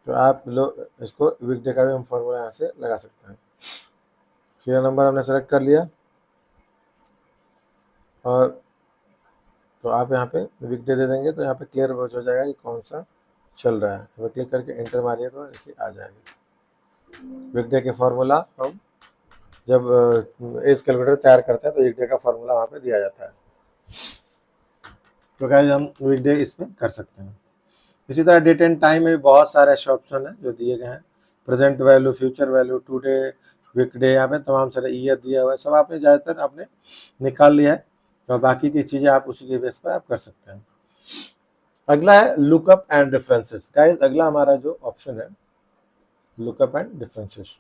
तो आप लोग इसको वीकडे का भी हम फॉर्मूला यहाँ से लगा सकते हैं। सीरियल नंबर हमने सेलेक्ट कर लिया और तो आप यहाँ पे वीकडे दे देंगे तो यहाँ पे क्लियर हो जाएगा कि कौन सा चल रहा है। अब क्लिक करके एंटर मारिए तो देखिए आ जाएगा। वीकडे के फॉर्मूला हम जब एज कैलकुलेटर तैयार करते हैं तो वीकडे का फॉर्मूला वहाँ पे दिया जाता है। तो गाइस हम वीकडे इसमें कर सकते हैं। इसी तरह डेट एंड टाइम में भी बहुत सारे ऐसे ऑप्शन हैं जो दिए गए हैं। Present value, future value, today, weekday, यहाँ पे तमाम सारे ईयर दिया हुआ है। सब आपने ज़्यादातर आपने निकाल लिया है और बाकी की चीज़ें आप उसी के बेस पर आप कर सकते हैं। अगला है लुकअप एंड रेफरेंसेस। गाइस अगला हमारा जो ऑप्शन है लुकअप एंड रेफरेंसेस।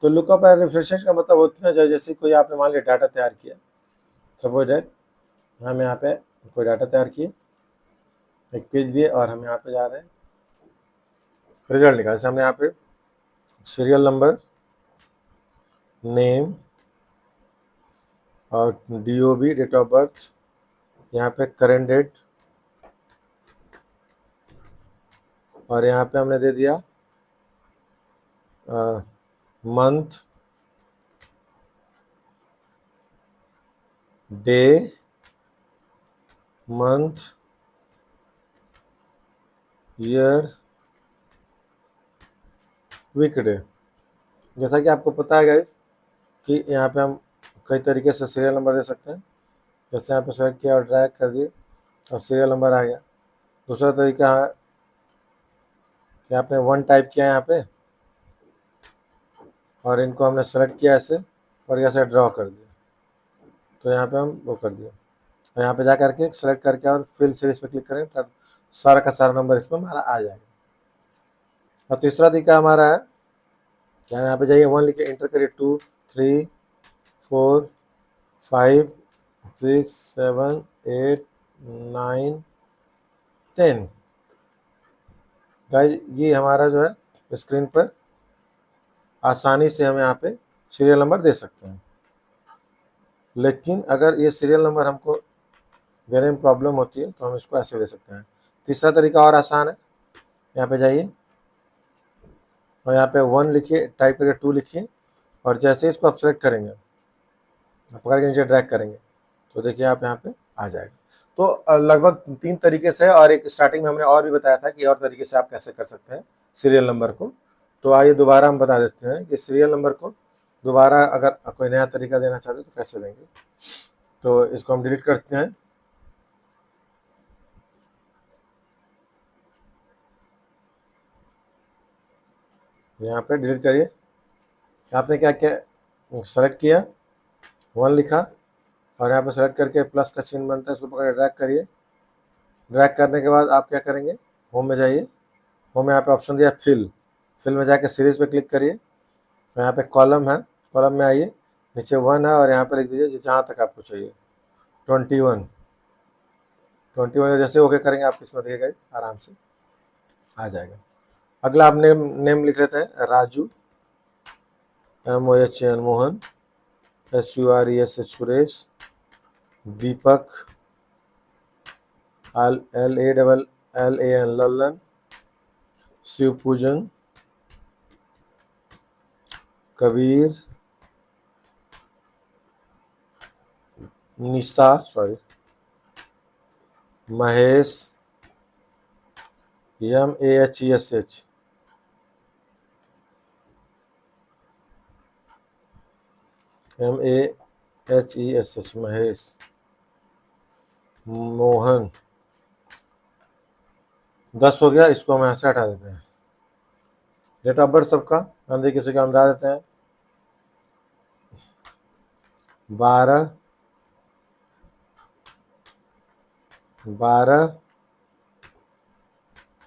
तो लुकअप एंड रेफरेंसेस का मतलब होता है जैसे कोई आपने मान लिया डाटा तैयार किया, सपोज दैट हम यहाँ पे कोई डाटा तैयार किए, एक पेज दिए और हम यहाँ पे जा रहे हैं रिजल्ट निकाल। जैसे हमने यहाँ पे सीरियल नंबर, नेम और DOB, डेट ऑफ बर्थ, यहाँ पे करेंट डेट, और यहाँ पे हमने दे दिया मंथ, डे, मंथ, ईयर, वीकडे। जैसा कि आपको पता है गाइस कि यहाँ पे हम कई तरीके से सीरियल नंबर दे सकते हैं। जैसे यहाँ पे सेलेक्ट किया और ड्रैग कर दिए, अब सीरियल नंबर आ गया। दूसरा तरीका है कि आपने 1 टाइप किया यहाँ पे और इनको हमने सेलेक्ट किया ऐसे और ऐसे ड्रॉ कर दिया, तो यहाँ पे हम वो कर दिया। और यहाँ पे जा करके सेलेक्ट करके और फिल सीरीज पे क्लिक करें तो सारा का सारा नंबर इसमें हमारा आ जाएगा। और तीसरा तरीका हमारा है क्या, यहाँ पे जाइए 1 लिखे इंटर करिए, 2, 3, 4, 5, 6, 7, 8, 9, 10। गाइस ये हमारा जो है स्क्रीन पर आसानी से हम यहाँ पे सीरियल नंबर दे सकते हैं। लेकिन अगर ये सीरियल नंबर हमको देने में प्रॉब्लम होती है तो हम इसको ऐसे दे सकते हैं। तीसरा तरीका और आसान है, यहाँ पे जाइए और यहाँ पे 1 लिखिए, टाइप करके 2 लिखिए और जैसे इसको आप सेलेक्ट करेंगे, पकड़ के नीचे ड्रैग करेंगे तो देखिए आप यहाँ पे आ जाएगा। तो लगभग 3 तरीके से, और एक स्टार्टिंग में हमने और भी बताया था कि और तरीके से आप कैसे कर सकते हैं सीरियल नंबर को। तो आइए दोबारा हम बता देते हैं कि सीरियल नंबर को दोबारा अगर कोई नया तरीका देना चाहते तो कैसे देंगे। तो इसको हम डिलीट करते हैं। यहाँ पे डिलीट करिए। आपने क्या क्या सेलेक्ट किया, 1 लिखा और यहाँ पे सेलेक्ट करके प्लस का चिन्ह बनता है, उसको पकड़ ड्रैग करिए। ड्रैग करने के बाद आप क्या करेंगे, होम में जाइए। होम में यहाँ पे ऑप्शन दिया फिल, फिल में जाके सीरीज पे क्लिक करिए। तो यहाँ पे कॉलम है, कॉलम में आइए, नीचे 1 है और यहाँ पे लिख दीजिए जहाँ तक आपको चाहिए 21। 21 जैसे ओके करेंगे आप किस्मत देखिएगा आराम से आ जाएगा। अगला आप नेम लिख लेते हैं, राजू, MOHN मोहन, SURES सुरेश, दीपक, LALLAN Lallan, Shiv Pujan, Kabir, Nisha, sorry, Mahesh, MAHESH, MAHESH, Mahesh, Mohan. 10 हो गया, इसको हम यहाँ से हटा देते हैं। डेट ऑफ बर्थ सबका हम देखिए, किसी का हम हटा देते हैं। 12 12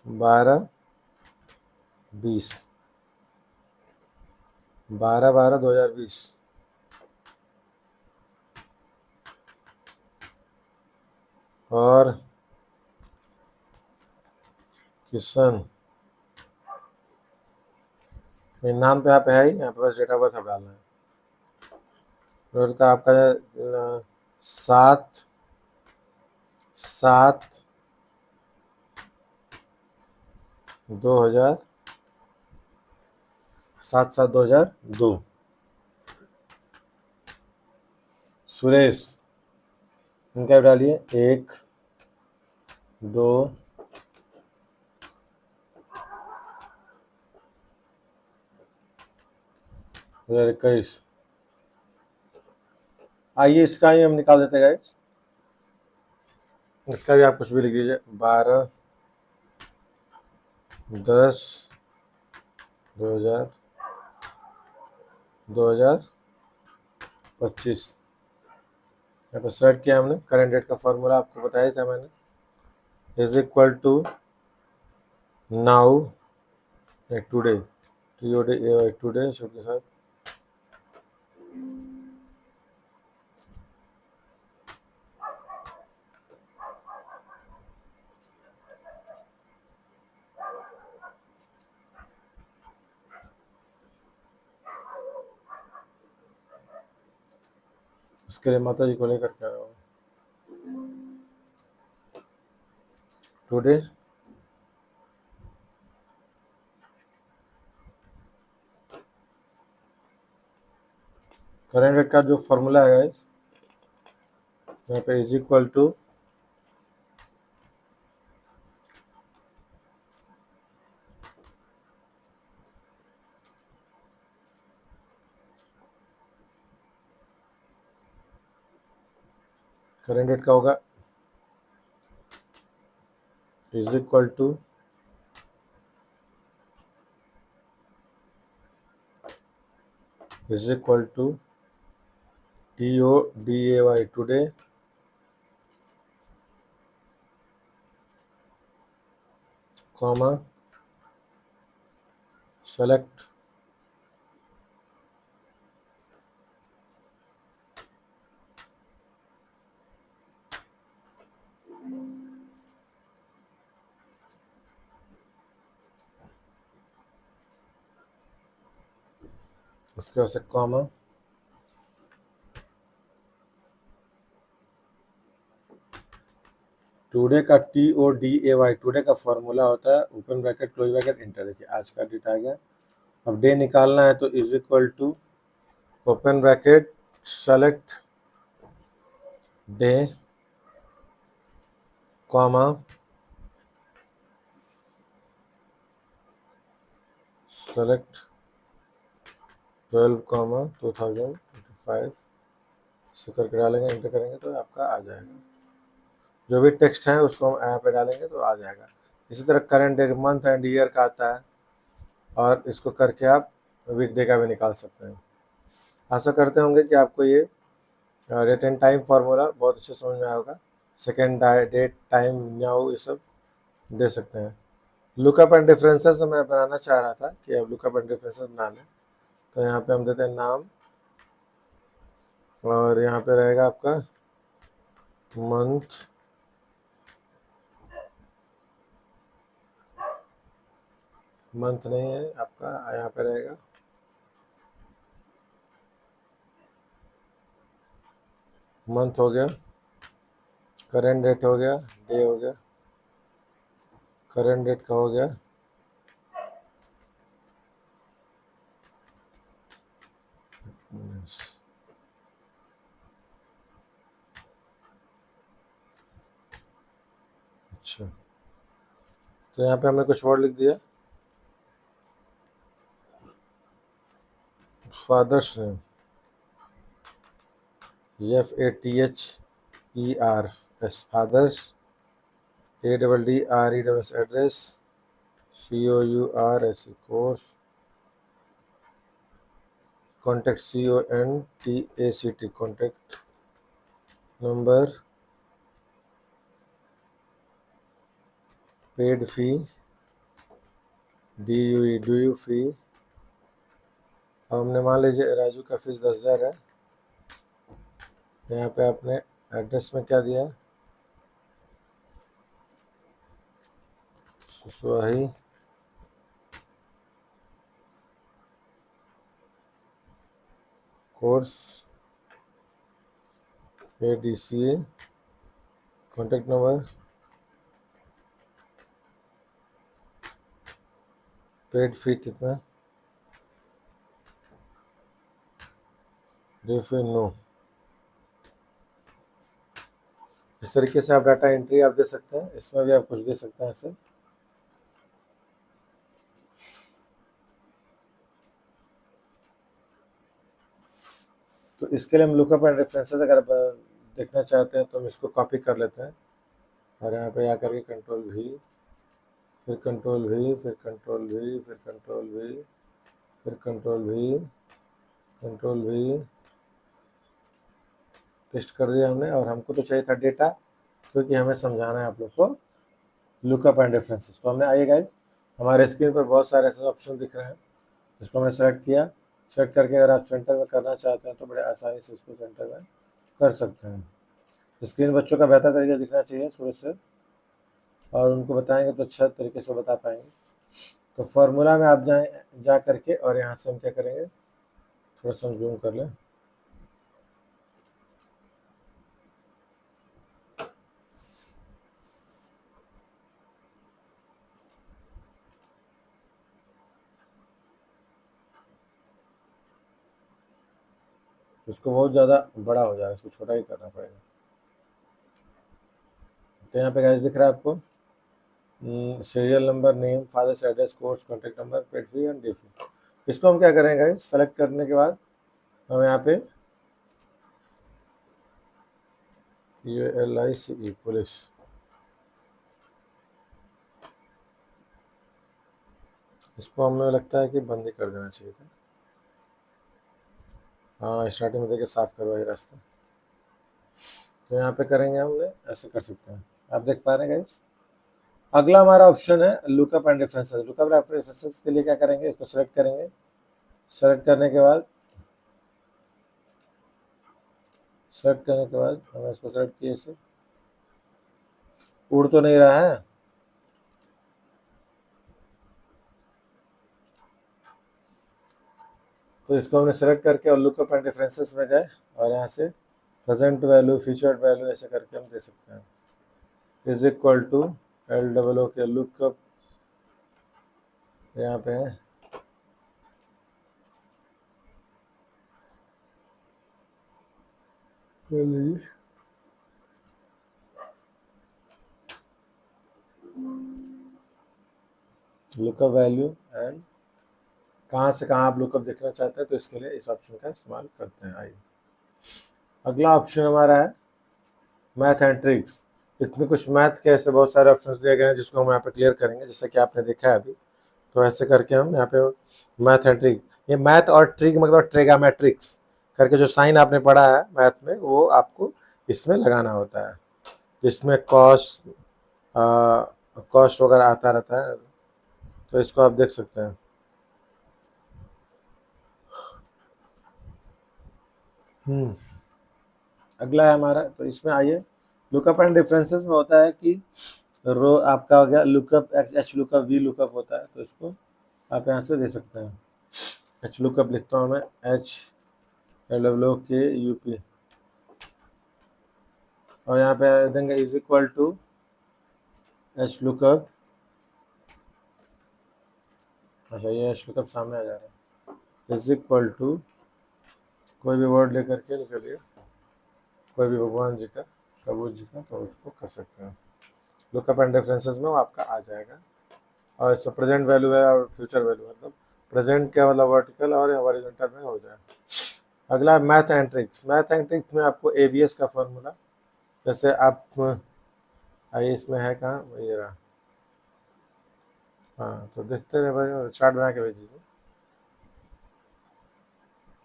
12 20, 12/12/2020। और किशन, ये नाम तो यहाँ पे है ही, यहाँ पे बस डेट ऑफ बर्थ अब डालना है। रोज का आपका 7/7/2000, 7/7/2002। सुरेश, इनका डालिए 1/2 2021। आइए इसका ही हम निकाल देते हैं गाइस, इसका भी आप कुछ भी लिख दीजिए। 12/10/2025। यहाँ पर सेलेक्ट किया हमने। करंट डेट का फॉर्मूला आपको बताया था मैंने, is equal to now today, today should के साथ इसके लिए माता जी को लेकर के आ रहा हूँ। टुडे करंट रेट का जो फॉर्मूला है गाइस, यहाँ पे is equal to current rate का होगा is equal to TODAY today, comma select उसके बाद से कॉमा टुडे का TODAY टुडे का फॉर्मूला होता है open bracket close bracket enter. देखिए आज का डेट आ गया। अब डे निकालना है तो is equal to open bracket select day, comma select 12, 2025 से करके डालेंगे, एंटर करेंगे तो आपका आ जाएगा। जो भी टेक्स्ट है उसको हम यहाँ पे डालेंगे तो आ जाएगा। इसी तरह current day, month and year का आता है, और इसको करके आप वीकडे का भी निकाल सकते हैं। आशा करते होंगे कि आपको ये डेट एंड टाइम फार्मूला बहुत अच्छे समझ में आया होगा। सेकेंड डेट टाइम न्याऊ ये सब दे सकते हैं। लुकअप एंड डिफरेंसेस मैं बनाना चाह रहा था कि अब लुकअप एंड डिफरेंसेस बना लें, तो यहाँ पे हम देते हैं नाम, और यहाँ पे रहेगा आपका मंथ, मंथ नहीं है आपका, यहाँ पे रहेगा मंथ हो गया, करंट डेट हो गया, डे हो गया, करंट डेट का हो गया, अच्छा, तो यहाँ पे हमने कुछ वर्ड लिख दिया। Father's name, FATHERS, fathers, ADDRES, address, COURS, course, contact, CONTACT, contact number, paid fee, DUE fee. अब हमने मान लीजिए राजू का फीस 10,000 है। यहाँ पे आपने एड्रेस में क्या दिया, सुसवाही course, ADCA, contact number, paid fee कितना, ड्यू फी नो। इस तरीके से आप डाटा एंट्री आप दे सकते हैं। इसमें भी आप कुछ दे सकते हैं ऐसे। तो इसके लिए हम लुकअप एंड रेफरेंसेस अगर देखना चाहते हैं तो हम इसको कॉपी कर लेते हैं और यहाँ पे आकर के कंट्रोल V, फिर कंट्रोल V, फिर कंट्रोल V, फिर कंट्रोल V, फिर control V, control V, paste कर दिया हमने। और हमको तो चाहिए था डेटा, क्योंकि हमें समझाना है आप लोग को लुकअप एंड रेफरेंसेस। तो हमने, आइए गाइस, हमारे स्क्रीन पर बहुत सारे ऐसे ऑप्शन दिख रहे हैं। इसको हमने सेलेक्ट किया। सेलेक्ट करके अगर आप सेंटर में करना चाहते हैं तो बड़े आसानी से इसको सेंटर में कर सकते हैं। स्क्रीन बच्चों का बेहतर तरीके से दिखना चाहिए शुरू से, और उनको बताएंगे तो अच्छा तरीके से बता पाएंगे। तो फार्मूला में आप जा करके और यहाँ से हम क्या करेंगे, थोड़ा सा जूम कर लें। इसको बहुत ज़्यादा बड़ा हो जाएगा, इसको छोटा ही करना पड़ेगा। तो यहाँ पे गाइस दिख रहा है आपको serial number, name, fathers address, course, contact number, paid fee and D fee. इसको हम क्या करेंगे गाइस, सेलेक्ट करने के बाद हम यहाँ पे POLICE, पुलिस, इसको हमें लगता है कि बंद ही कर देना चाहिए था। हाँ, स्टार्टिंग में देखिए साफ करवाइए रास्ता। तो यहाँ पे करेंगे, हम ऐसे कर सकते हैं। आप देख पा रहे हैं गाइस। अगला हमारा ऑप्शन है lookup and references. Lookup and references के लिए क्या करेंगे, इसको सेलेक्ट करेंगे। सेलेक्ट करने के बाद हमने इसको सेलेक्ट किए, इसे उड़ तो नहीं रहा है। तो इसको हमने सेलेक्ट करके और लुकअप एंड रेफरेंसेस में गए और यहाँ से प्रेजेंट वैल्यू, फीचर्ड वैल्यू ऐसे करके हम दे सकते हैं। इज इक्वल टू LOO के लुकअप यहाँ पे है, कर लीजिए। लुकअप वैल्यू एंड कहाँ से कहाँ आप लुकअप देखना चाहते हैं, तो इसके लिए इस ऑप्शन का इस्तेमाल करते हैं। आइए, अगला ऑप्शन हमारा है मैथ एंड ट्रिक्स। इसमें कुछ मैथ के ऐसे बहुत सारे ऑप्शन दिए गए हैं जिसको हम यहाँ पे क्लियर करेंगे, जैसे कि आपने देखा है अभी। तो ऐसे करके हम यहाँ पे मैथ एंड ट्रिक, ये मैथ और ट्रिक मतलब ट्रिग्नोमेट्रिक्स करके जो साइन आपने पढ़ा है मैथ में, वो आपको इसमें लगाना होता है, जिसमें कॉस्ट वगैरह आता रहता है। तो इसको आप देख सकते हैं। अगला है हमारा, तो इसमें आइए, लुकअप एंड डिफरेंसेस में होता है कि रो आपका हो गया lookup, H lookup, V lookup होता है। तो इसको आप यहाँ से दे सकते हैं। एच लुकअप लिखता हूँ मैं, HLOOKUP, और यहाँ पे देंगे is equal to H lookup. अच्छा, ये एच लुकअप सामने आ जा रहा है। इज इक्वल टू कोई भी वर्ड लेकर के निकलिए, कोई भी भगवान जी का, कबूर जी का, तो उसको कर सकते हैं। लुकअप एंड रेफरेंसेस में वो आपका आ जाएगा। और इसमें प्रेजेंट वैल्यू है और फ्यूचर वैल्यू, मतलब प्रेजेंट क्या मतलब वर्टिकल और हॉरिजॉन्टल में हो जाए। अगला math and tricks. Math and tricks में आपको एबीएस का फॉर्मूला, जैसे आप आइए इसमें है कहाँ, ये रहा। हाँ तो देखते रहे भाई, चार्ट बना के भेज दीजिए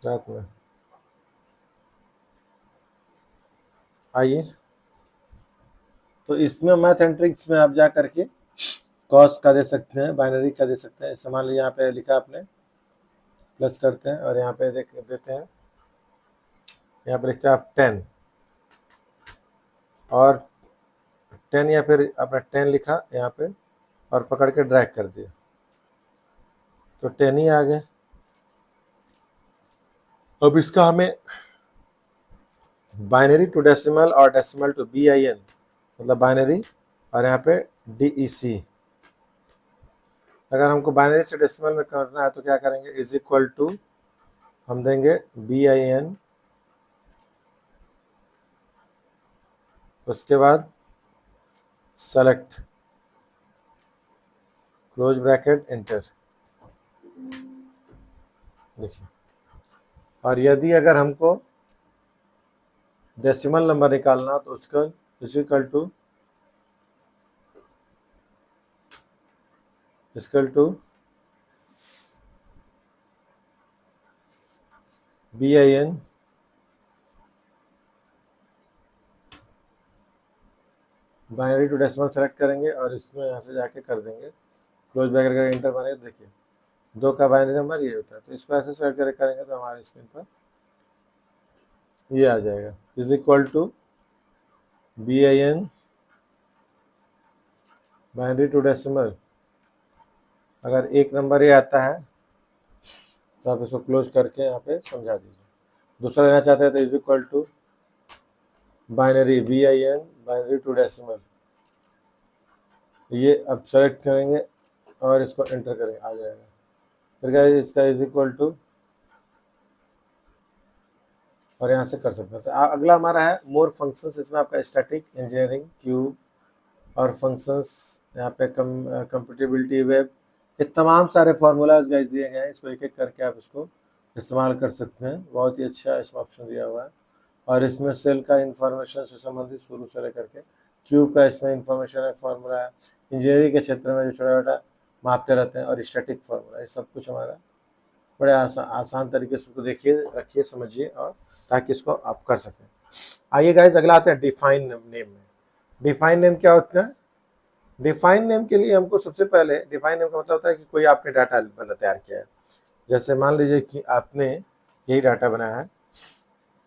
रात में। आइए, तो इसमें मैथ एंड ट्रिक्स में आप जा करके कॉस का दे सकते हैं, बाइनरी का दे सकते हैं। इसे मान लीजिए यहाँ पे लिखा आपने, प्लस करते हैं और यहाँ पे देख देते हैं, यहाँ पे लिखते हैं आप 10 और 10, या फिर आपने 10 लिखा यहाँ पे और पकड़ के ड्रैग कर दिया तो 10 ही आ गए। अब इसका हमें बाइनरी टू डेसिमल और डेसिमल टू BIN, मतलब बाइनरी और यहाँ पे DEC। अगर हमको बाइनरी से डेसिमल में करना है तो क्या करेंगे, इज इक्वल टू हम देंगे BIN, उसके बाद सेलेक्ट, क्लोज ब्रैकेट, एंटर। देखिए, और यदि अगर हमको डेसिमल नंबर निकालना तो उसका is equal to BIN binary to decimal select करेंगे और इसमें यहाँ से जाके कर देंगे क्लोज ब्रैकेट करके एंटर मारेंगे। देखिए 2 का बाइनरी नंबर ये होता है, तो इसको ऐसे सेलेक्ट करके करेंगे तो हमारे स्क्रीन पर ये आ जाएगा, is equal to BIN binary to decimal. अगर एक नंबर ये आता है तो आप इसको क्लोज करके यहाँ पे समझा दीजिए। दूसरा लेना चाहते हैं तो is equal to binary BIN binary to decimal, ये अब सेलेक्ट करेंगे और इसको एंटर करेंगे, आ जाएगा। फिर क्या है, इसका इज इक्वल टू और यहाँ से कर सकते हैं। तो अगला हमारा है मोर फंक्शंस। इसमें आपका स्टैटिक, इंजीनियरिंग, क्यूब और फंक्शंस, यहाँ पे कंप्यूटेबिलिटी, वेब, ये तमाम सारे फार्मूलाज गाइस दिए गए हैं। इसको एक एक करके आप इसको इस्तेमाल कर सकते हैं। बहुत ही अच्छा इसमें ऑप्शन दिया हुआ है। और इसमें सेल का इंफॉर्मेशन से संबंधित शुरू से लेकर के क्यूब का इसमें इंफॉर्मेशन है, फार्मूला है। इंजीनियरिंग के क्षेत्र में जो छोटा छोटा मापते रहते हैं और स्टैटिक फार्मूला, ये सब कुछ हमारा बड़े आसान तरीके से उसको देखिए, रखिए, समझिए, और ताकि इसको आप कर सकें। आइए गाइस, अगला आते हैं डिफाइन नेम में। डिफाइन नेम क्या होता है? डिफाइन नेम के लिए हमको सबसे पहले, डिफाइन नेम का मतलब होता है कि कोई आपने डाटा मतलब तैयार किया है। जैसे मान लीजिए कि आपने यही डाटा बनाया है,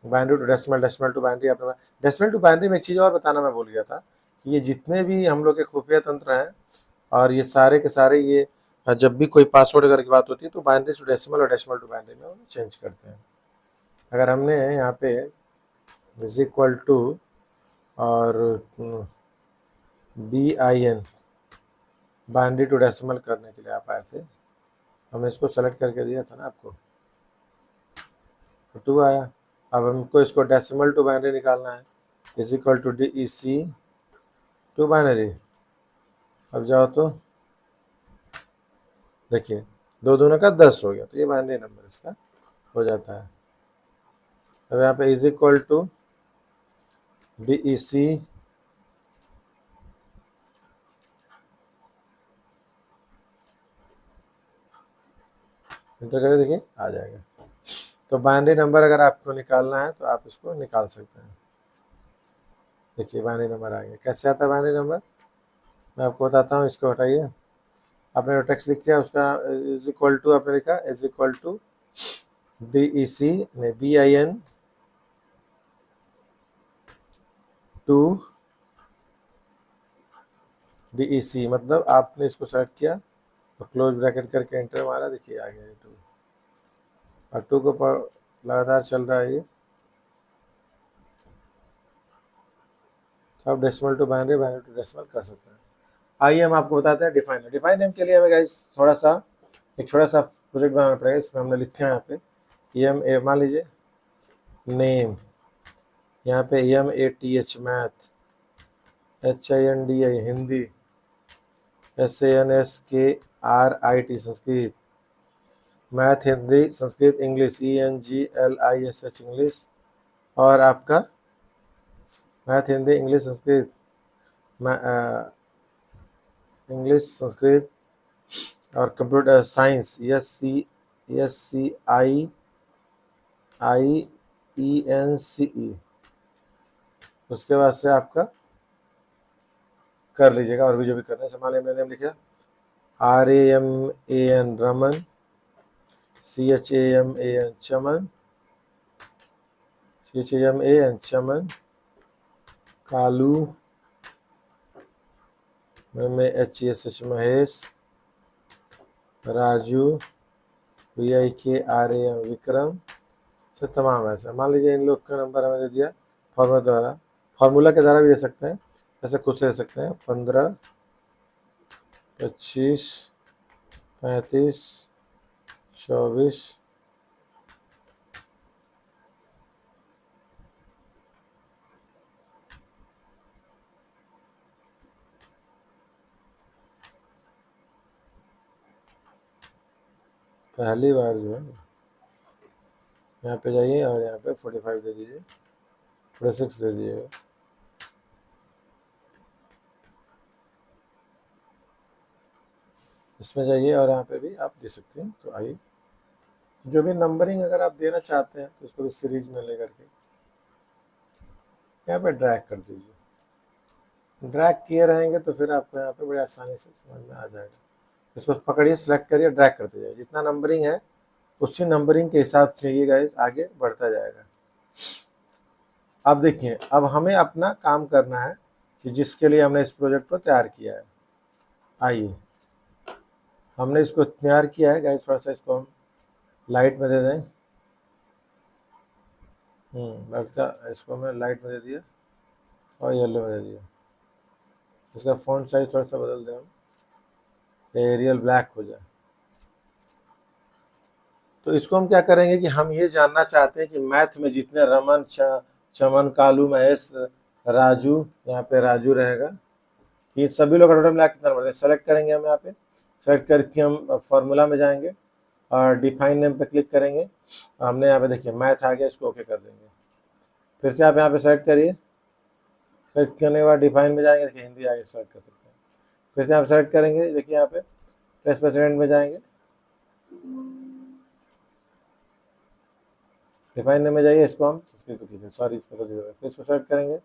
binary to decimal, decimal to binary आपने। डेसिमल टू बाइनरी में एक चीज़ और बताना मैं भूल गया था कि ये जितने भी हम लोग के खुफिया तंत्र हैं और ये सारे के सारे, ये जब भी कोई पासवर्ड अगर की बात होती है तो बाइनरी टू डेसिमल और डेसिमल टू बाइनरी में चेंज करते हैं। अगर हमने यहाँ पे इज इक्वल टू और BIN बाइनरी टू डेसिमल करने के लिए आप आए थे, हमने इसको सेलेक्ट करके दिया था ना आपको, तो 2 आया। अब हमको इसको डेसिमल टू बाइनरी निकालना है, is equal to DEC to binary. अब जाओ तो देखिए 2 दूना का 10 हो गया, तो ये बाइनरी नंबर इसका हो जाता है। अब यहाँ पे is equal to DEC enter करें, देखिए आ जाएगा। तो बाइनरी नंबर अगर आपको निकालना है तो आप इसको निकाल सकते हैं। देखिए बाइनरी नंबर आ गया। कैसे आता है बाइनरी नंबर, मैं आपको बताता हूँ। इसको हटाइए, आपने जो टेक्स्ट लिख दिया उसका इज इक्वल टू आपने लिखा इज इक्वल टू DEC नहीं BIN टू DEC, मतलब आपने इसको सेलेक्ट किया और क्लोज ब्रैकेट करके एंटर मारा, देखिए आ गया 2। और 2 को लगातार चल रहा है ये। तो आप decimal to binary, binary to decimal कर सकते हैं। आइए हम आपको बताते हैं डिफाइन। डिफाइन नेम के लिए हमें गाइस थोड़ा सा एक छोटा सा प्रोजेक्ट बनाना पड़ेगा। इसमें हमने लिखा है यहाँ पे मान लीजिए नेम, यहाँ पे MATH math, HINDI Hindi, SANSKRIT Sanskrit, math Hindi Sanskrit English, ENGLISH English, और आपका math Hindi English Sanskrit, English Sanskrit, और कंप्यूटर साइंस SCIENCE। उसके बाद से आपका कर लीजिएगा और भी जो भी करना है। मान मैंने नेम लिखा RAMAN रमन, CHAMAN चमन, CHAMAN चमन, कालू, HESH महेश, राजू, VIKRAM विक्रम से तमाम ऐसा। मान लीजिए इन लोग का नंबर हमें दे दिया फॉर्मूला द्वारा, फॉर्मूला के द्वारा भी दे सकते हैं, ऐसे कुछ दे सकते हैं 15, 25, 35, 24, पहली बार जो है यहाँ पे जाइए और यहाँ पे 45 दे दीजिए, 46 दे दीजिएगा। इसमें जाइए और यहाँ पे भी आप दे सकते हैं। तो आइए, जो भी नंबरिंग अगर आप देना चाहते हैं तो उसको भी सीरीज में लेकर के यहाँ पे ड्रैग कर दीजिए। ड्रैग किए रहेंगे तो फिर आपको यहाँ पे बड़ी आसानी से समझ में आ जाएगा। इसको पकड़िए, सेलेक्ट करिए, ड्रैग करते जाइए, जितना नंबरिंग है उसी नंबरिंग के हिसाब से ये गाइस आगे बढ़ता जाएगा। अब देखिए, अब हमें अपना काम करना है कि जिसके लिए हमने इस प्रोजेक्ट को तैयार किया है। आइए, हमने इसको तैयार किया है गाइस, थोड़ा सा इसको हम लाइट में दे दें। इसको हमने लाइट में दे दिया और येलो में दे दिया। इसका फॉन्ट साइज थोड़ा सा बदल दें हम, एरियल ब्लैक हो जाए। तो इसको हम क्या करेंगे कि हम ये जानना चाहते हैं कि मैथ में जितने रमन, चमन, कालू, महेश, राजू, यहाँ पे राजू रहेगा, ये सभी लोग का टोटल मिला कितना नंबर। सेलेक्ट करेंगे हम, यहाँ पे सेलेक्ट करके हम फॉर्मूला में जाएंगे और डिफाइन नेम पे क्लिक करेंगे। हमने यहाँ पे देखिए मैथ आ गया, इसको ओके कर देंगे। फिर से आप यहाँ पे सेलेक्ट करिए, सेलेक्ट करने के बाद डिफाइन में जाएंगे, देखिए हिंदी आगे सेलेक्ट कर सकते हैं। फिर से आप सेलेक्ट करेंगे, देखिए यहाँ पे प्लेस प्रेसिडेंट में जाएंगे, डिफाइन नेम में जाइए, इसको हम सॉरी इस पर फिर इसको सेलेक्ट करेंगे,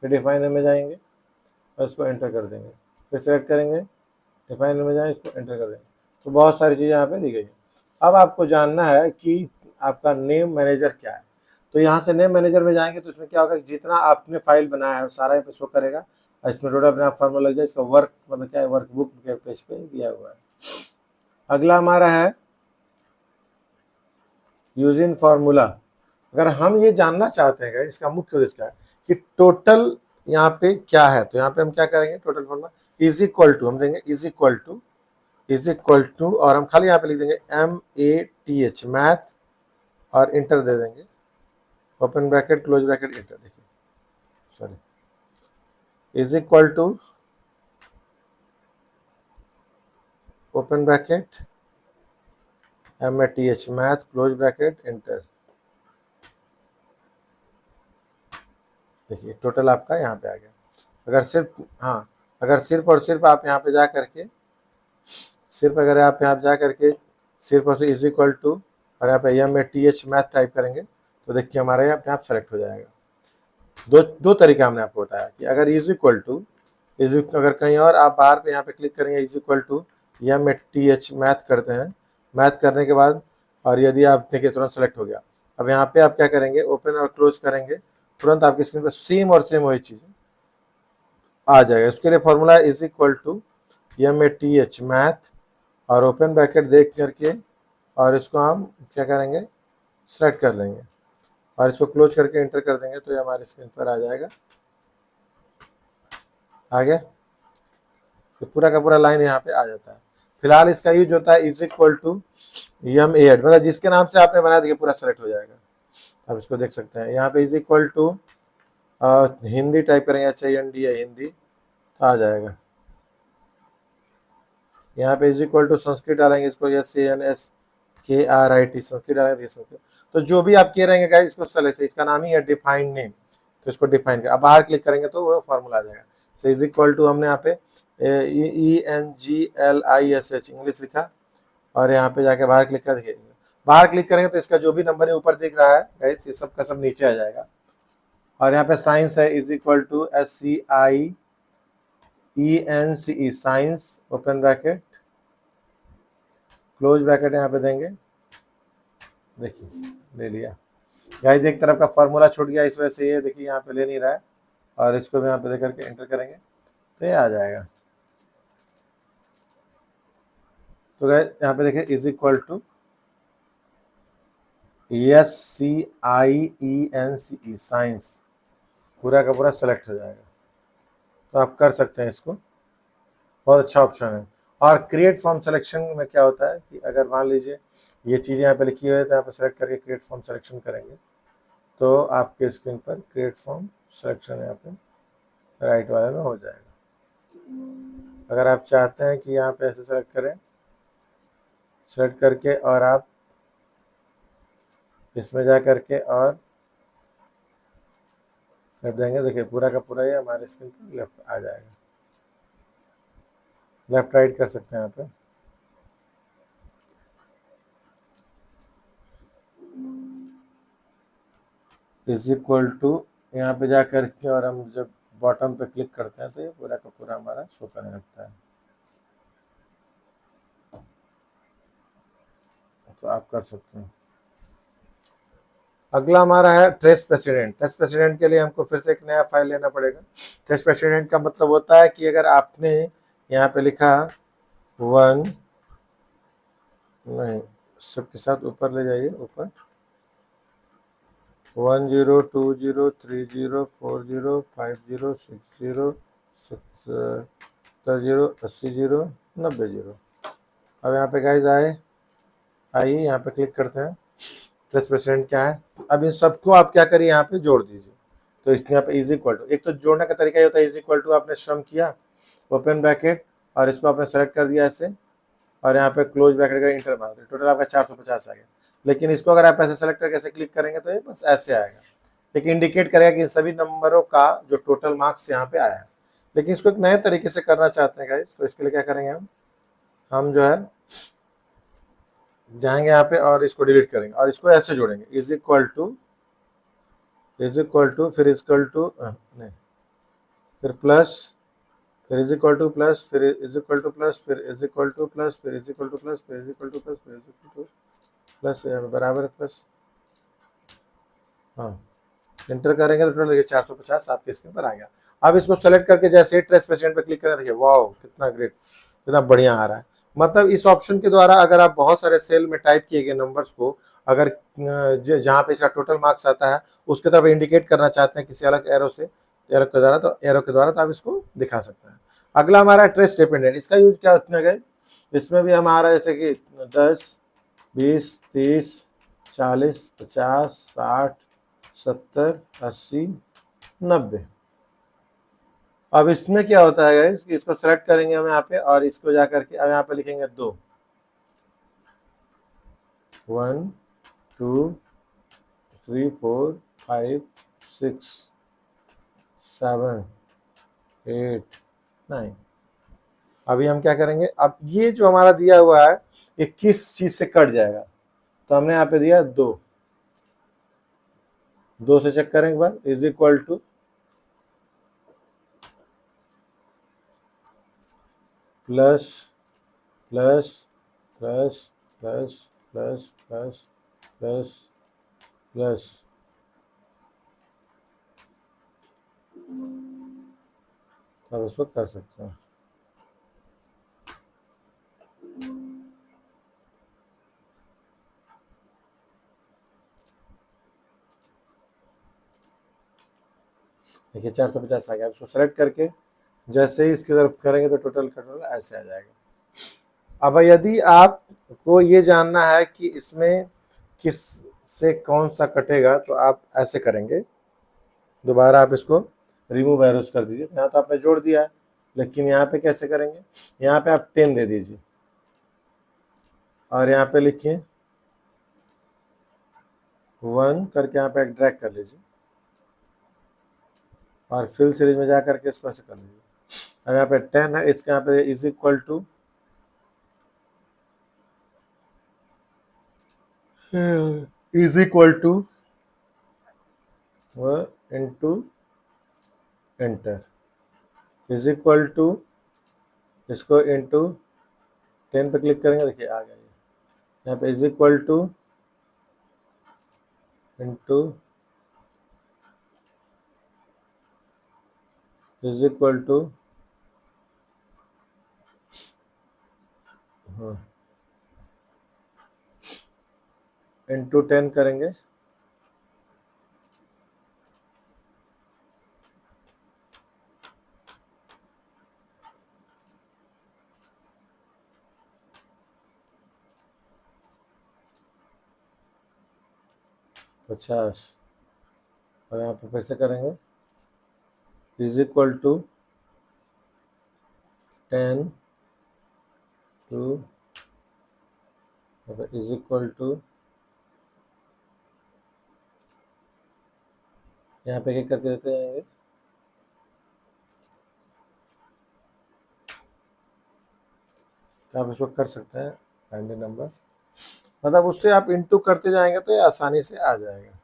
फिर डिफाइन नेम में जाएंगे और इसको एंटर कर देंगे। फिर सेलेक्ट करेंगे, डिफाइन नेम में जाएँ, इसको एंटर कर देंगे। तो बहुत सारी चीज़ें यहाँ पे दी गई है। अब आपको जानना है कि आपका नेम मैनेजर क्या है। तो यहाँ से नेम मैनेजर में जाएंगे तो इसमें क्या होगा कि जितना आपने फाइल बनाया है वो सारा यहाँ पे शो करेगा और इसमें टोटल अपने आप फॉर्मूला लग जाए। इसका वर्क मतलब क्या है, वर्कबुक के पेज पे दिया हुआ है। अगला हमारा है यूजिंग फार्मूला। अगर हम ये जानना चाहते हैं इसका मुख्य उद्देश्य क्या है कि टोटल यहाँ पे क्या है, तो यहाँ पे हम क्या करेंगे, total formula is equal to, हम देंगे इज इक्वल टू और हम खाली यहाँ पे लिख देंगे MATH मैथ और इंटर दे देंगे, open bracket close bracket enter. देखिए sorry, is equal to open bracket MATH math close bracket enter. देखिए टोटल आपका यहाँ पे आ गया। अगर सिर्फ अगर सिर्फ और सिर्फ आप यहाँ पे जा करके अगर आप यहाँ जा करके सिर्फ और सिर्फ इज इक्वल टू और यहाँ पे MATH मैथ टाइप करेंगे तो देखिए हमारा ये अपने आप सेलेक्ट हो जाएगा। दो तरीका हमने आपको बताया कि अगर इज इक्वल टू अगर कहीं और आप बाहर पे यहाँ पे क्लिक करेंगे, is equal to MATH math करते हैं, मैथ करने के बाद और यदि आप देखिए तुरंत सेलेक्ट हो गया। अब यहाँ पे आप क्या करेंगे, ओपन और क्लोज करेंगे, तुरंत आपकी स्क्रीन पर सेम और सेम वही चीज़ आ जाएगा। इसके लिए formula is equal to MATH math और ओपन ब्रैकेट देख करके और इसको हम क्या करेंगे, सेलेक्ट कर लेंगे और इसको क्लोज करके एंटर कर देंगे तो ये हमारी स्क्रीन पर आ जाएगा। आ गया, तो पूरा का पूरा लाइन यहाँ पे आ जाता है। फिलहाल इसका यूज होता है इज इक्वल टू MAD, मतलब जिसके नाम से आपने बना दिया पूरा सेलेक्ट हो जाएगा। अब इसको देख सकते हैं यहाँ पे is equal to Hindi type करेंगे, HIND है हिंदी, आ जाएगा। यहाँ पे इज इक्वल टू संस्कृत डालेंगे, इसको SANSKRIT संस्कृत डालेंगे संस्कृत। तो जो भी आप कह रहे हैं गाइस, इसको सेलेक्ट, इसका नाम ही है डिफाइंड नेम, तो इसको डिफाइन कर अब बाहर क्लिक करेंगे तो वो फॉर्मूला आ जाएगा। सो इज इक्वल टू हमने यहाँ पे ENGLISH इंग्लिश लिखा और यहाँ पे जाके बाहर क्लिक कर देखिए, बाहर क्लिक करेंगे तो इसका जो भी नंबर है ऊपर दिख रहा है गाइस, ये सब का सब नीचे आ जाएगा। और यहाँ पे साइंस है is equal to SCIENCE science open bracket close bracket यहाँ पे देंगे, देखिए ले लिया गाइस। एक तरफ का फॉर्मूला छूट गया इस वजह से, ये देखिए यहाँ पे ले नहीं रहा है, और इसको भी यहाँ पे दे करके एंटर करेंगे तो ये आ जाएगा। तो गाइस यहाँ पे देखिए is equal to SCIENCE science पूरा का पूरा सेलेक्ट हो जाएगा। तो आप कर सकते हैं इसको, बहुत अच्छा ऑप्शन है। और क्रिएट फॉर्म सिलेक्शन में क्या होता है कि अगर मान लीजिए ये चीज़ें यहाँ पे लिखी हुई है तो यहाँ पे सेलेक्ट करके क्रिएट फॉर्म सिलेक्शन करेंगे तो आपके स्क्रीन पर क्रिएट फॉर्म सिलेक्शन यहाँ पे राइट वाले में हो जाएगा। अगर आप चाहते हैं कि यहाँ पे ऐसे सेलेक्ट करें, सेलेक्ट करके और आप इसमें जा करके और लेफ्ट देंगे, देखिए पूरा का पूरा ये हमारे स्क्रीन पर लेफ्ट आ जाएगा। लेफ्ट राइट कर सकते हैं यहाँ पे। इज इक्वल टू यहाँ पे जा करके और हम जब बॉटम पे क्लिक करते हैं तो ये पूरा का पूरा हमारा शो करने लगता है। तो आप कर सकते हैं। अगला हमारा है ट्रेस प्रेसिडेंट। ट्रेस प्रेसिडेंट के लिए हमको फिर से एक नया फाइल लेना पड़ेगा। ट्रेस प्रेसिडेंट का मतलब होता है कि अगर आपने यहाँ पे लिखा 1 नहीं, सबके साथ ऊपर ले जाइए, ऊपर 10 20 30 40 50 60 70 80 90। अब यहाँ पे गाइज आइए यहाँ पे क्लिक करते हैं। ट्रेस प्रेसिडेंट क्या है, अब इन सबको आप क्या करिए यहाँ पे जोड़ दीजिए। तो इसके यहाँ पे इज इक्वल टू, एक तो जोड़ने का तरीका ये होता है इज इक्वल टू आपने श्रम किया ओपन ब्रैकेट और इसको आपने सेलेक्ट कर दिया ऐसे और यहाँ पे क्लोज ब्रैकेट का इंटर मार दिया, टोटल आपका 450 आ गया। लेकिन इसको अगर आप ऐसे सेलेक्ट करके ऐसे क्लिक करेंगे तो ये बस ऐसे आएगा, एक इंडिकेट करेगा कि सभी नंबरों का जो टोटल मार्क्स यहाँ पे आया है। लेकिन इसको एक नए तरीके से करना चाहते हैं गाइस, तो इसके लिए क्या करेंगे हम जो है जाएंगे यहाँ पे और इसको डिलीट करेंगे और इसको ऐसे जोड़ेंगे इज इक्वल टू फिर इक्वल टू नहीं, फिर प्लस, फिर इज इक्वल टू प्लस, फिर इज इक्वल टू प्लस, फिर इज इक्वल टू प्लस, फिर इज इक्वल टू प्लस, फिर इज इक्वल टू प्लस, फिर इज इक्वल टू प्लस, बराबर है प्लस। हाँ, एंटर करेंगे तो टोटल देखिए 450 आपके स्क्रीन पर आ गया। अब इसको सेलेक्ट करके जैसे ट्रेस प्रेसिडेंट पे क्लिक करें, देखिए वाओ कितना ग्रेट, कितना बढ़िया आ रहा है। मतलब इस ऑप्शन के द्वारा अगर आप बहुत सारे सेल में टाइप किए गए नंबर्स को अगर जहाँ पे इसका टोटल मार्क्स आता है उसके तरफ इंडिकेट करना चाहते हैं किसी अलग एरो से, एरो के द्वारा, तो एरो के द्वारा तो आप इसको दिखा सकते हैं। अगला हमारा ट्रेस डिपेंडेंट, इसका यूज क्या होता है, इसमें भी हमारा जैसे कि 10 20 30 40 50 60 70 80 90। अब इसमें क्या होता है गाइस कि इसको सेलेक्ट करेंगे हम यहाँ पे और इसको जा करके अब यहाँ पे लिखेंगे 2 1 2 3 4 5 6 7 8 9। अभी हम क्या करेंगे, अब ये जो हमारा दिया हुआ है ये किस चीज से कट जाएगा, तो हमने यहाँ पे दिया 2 से चेक करें एक बार, is equal to plus plus plus plus plus plus plus plus, अब इसको कर सकते हैं। देखिए 450 आ गया। इसको सेलेक्ट करके जैसे ही इसकी तरफ करेंगे तो टोटल का टोटल ऐसे आ जाएगा। अब यदि आपको ये जानना है कि इसमें किस से कौन सा कटेगा तो आप ऐसे करेंगे, दोबारा आप इसको रिमूव एरोस कर दीजिए। यहाँ तो आपने जोड़ दिया है, लेकिन यहाँ पे कैसे करेंगे, यहाँ पे आप 10 दे दीजिए और यहाँ पे लिखिए 1 करके यहाँ पे एक ड्रैग कर लीजिए और फिल सीरीज में जा करके इसको ऐसे कर लीजिए। अब यहाँ पे 10 है, इसके यहाँ पे is equal to is equal to वो into enter is equal to इसको इंटू 10 पे क्लिक करेंगे, देखिए आ गया ये। यहाँ पे is equal to into is equal to into 10 करेंगे, पचास। और यहाँ पे फिर से करेंगे is equal to 10 to is equal to यहाँ पे क्या करके देते जाएंगे, तो आप इसको कर सकते हैं फाइंड नंबर, मतलब उससे आप इंटू करते जाएंगे तो ये आसानी से आ जाएगा।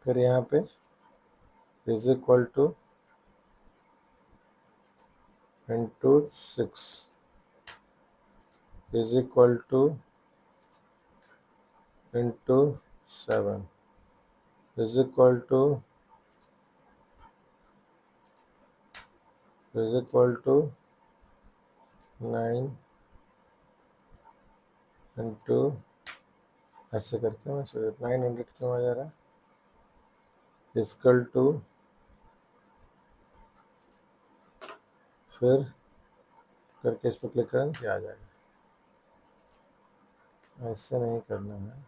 फिर यहाँ पे is equal to into 6 is equal to into 7 is equal to is equal to 9 into ऐसे करके मैं 900 क्यों आ जा रहा है, इक्वल टू फिर करके इस पर क्लिक करें क्या आ जाएगा। ऐसे नहीं करना है,